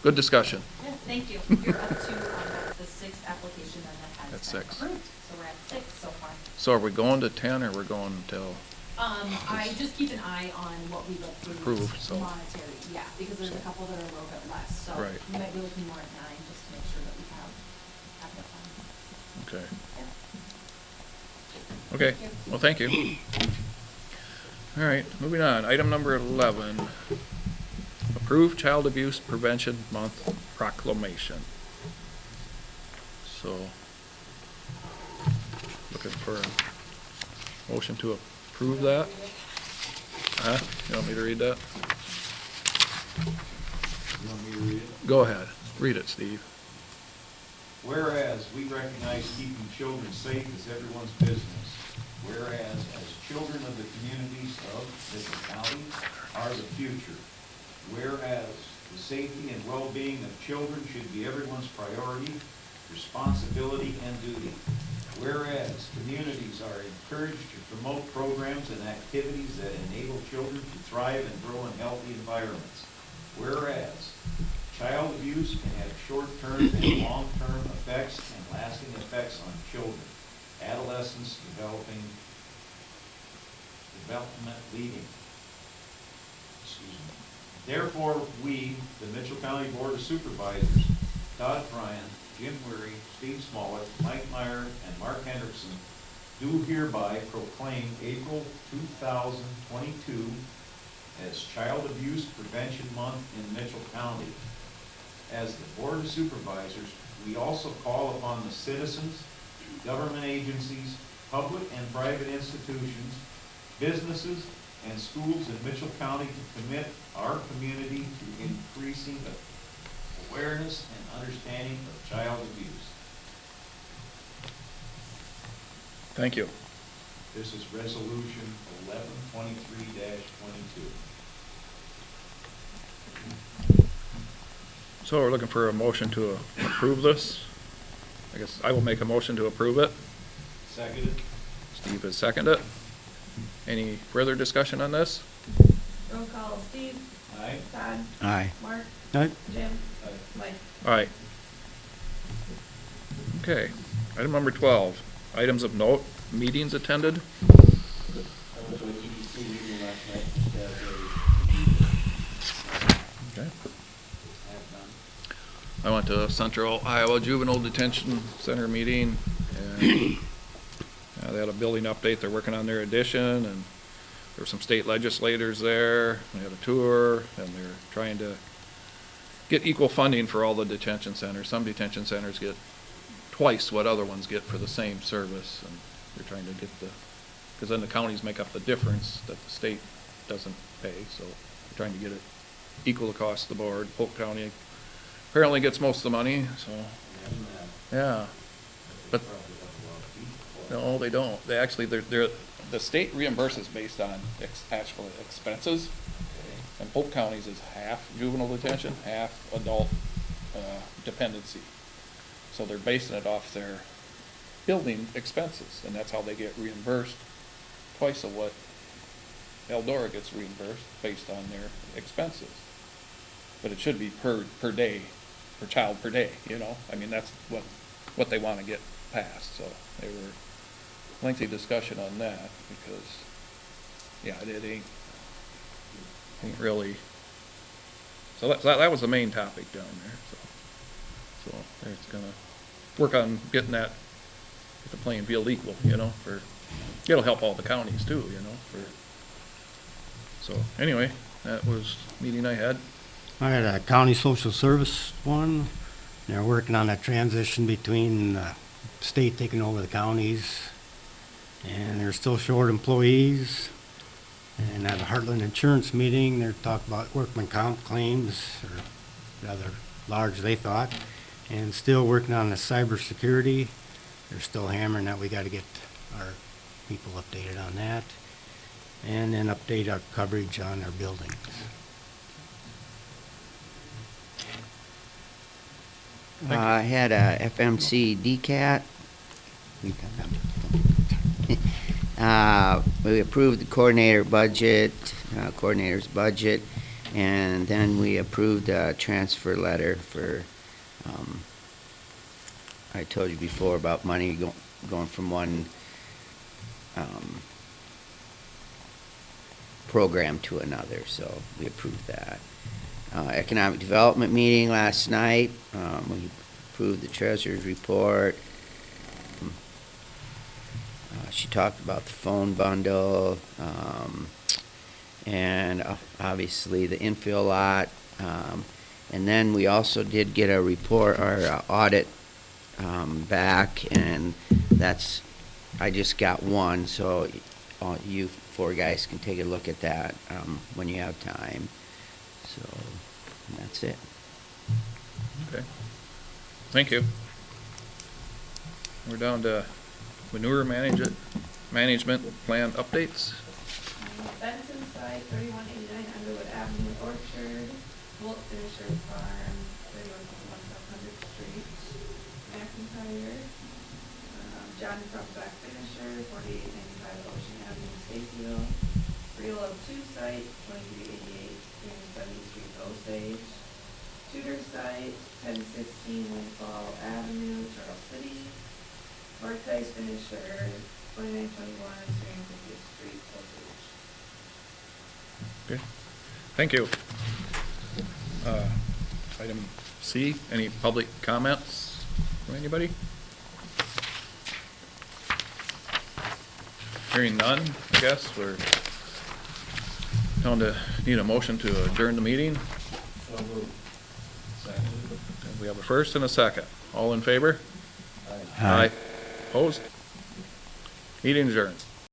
Good discussion. Yes, thank you. You're up to, that's the 6th application that has That's been 6. approved. So we're at 6 so far. So are we going to 10 or we're going till? I just keep an eye on what we've approved Approved, so. monetary, yeah, because there's a couple that are a little bit less, so. Right. We might be looking more at 9, just to make sure that we have the funds. Okay. Yeah. Okay, Thank you. well, thank you. All right, moving on. Item number 11. Approve Child Abuse Prevention Month proclamation. So, looking for a motion to approve that. Huh? You want me to read that? You want me to read it? Go ahead. Read it, Steve. Whereas we recognize keeping children safe is everyone's business. Whereas as children of the communities of Mitchell County are the future. Whereas the safety and well-being of children should be everyone's priority, responsibility, and duty. Whereas communities are encouraged to promote programs and activities that enable children to thrive and grow in healthy environments. Whereas child abuse can have short-term and long-term effects and lasting effects on children, adolescents, development leading. Excuse me. Therefore, we, the Mitchell County Board of Supervisors, Todd Bryan, Jim Weary, Steve Smollett, Mike Meyer, and Mark Hendrickson, do hereby proclaim April 2022 as Child Abuse Prevention Month in Mitchell County. As the Board of Supervisors, we also call upon the citizens, government agencies, public and private institutions, businesses, and schools in Mitchell County to commit our community to increasing the awareness and understanding of child abuse. Thank you. This is Resolution 1123-22. So we're looking for a motion to approve this. I guess I will make a motion to approve it. Seconded. Steve has seconded it. Any further discussion on this? Roll call, Steve, Aye. Todd, Aye. Mark, Aye. Jim, Mike. All right. Okay, item number 12, items of note, meetings attended. I went to an EDC meeting last night, just as Okay. I have done. I went to Central Iowa Juvenile Detention Center meeting, and they had a building update. They're working on their addition, and there were some state legislators there. We had a tour, and they're trying to get equal funding for all the detention centers. Some detention centers get twice what other ones get for the same service, and they're trying to get because then the counties make up the difference that the state doesn't pay, so they're trying to get it equal across the board. Polk County apparently gets most of the money, so, yeah. But, no, they don't. They actually, the state reimburses based on actual expenses, and Polk County's is half juvenile detention, half adult dependency. So they're basing it off their building expenses, and that's how they get reimbursed twice of what Eldora gets reimbursed based on their expenses. But it should be per day, per child per day, you know? I mean, that's what they want to get passed, so they were lengthy discussion on that because, yeah, it ain't really, so that was the main topic down there, so they're gonna work on getting that, get the playing field equal, you know, it'll help all the counties too, you know, so anyway, that was the meeting I had. I had a county social service one. They're working on that transition between the state taking over the counties, and they're still short employees. And at a Heartland Insurance meeting, they're talking about workman comp claims, or rather large they thought, and still working on the cybersecurity. They're still hammering that we got to get our people updated on that, and then update our coverage on our buildings. I had a FMC DCAT. We approved the coordinator's budget, and then we approved a transfer letter for, I told you before about money going from one program to another, so we approved that. Economic development meeting last night, we approved the treasurer's report. She talked about the phone bundle, and obviously the infill lot. And then we also did get a report or audit back, and I just got one, so you four guys can take a look at that when you have time. So that's it. Okay, thank you. We're down to manure management plan updates. Benson site, 3189 Underwood Avenue, Orchard, Wolf Fisher Farm, 3100 Street, McIntyre, John Crumpback Finisher, 4895 Ocean Avenue, Statesville, Rio of 2 site, 2388 370th Street, Osage, Tudor site, 1016 Windfall Avenue, Charles City, Marquez Finisher, 2921 350th Street, Osage. Okay, thank you. Item C, any public comments from anybody? Hearing none, I guess, we're down to need a motion to adjourn the meeting. So moved. We have a first and a second. All in favor? Aye. Opposed? Meeting adjourned.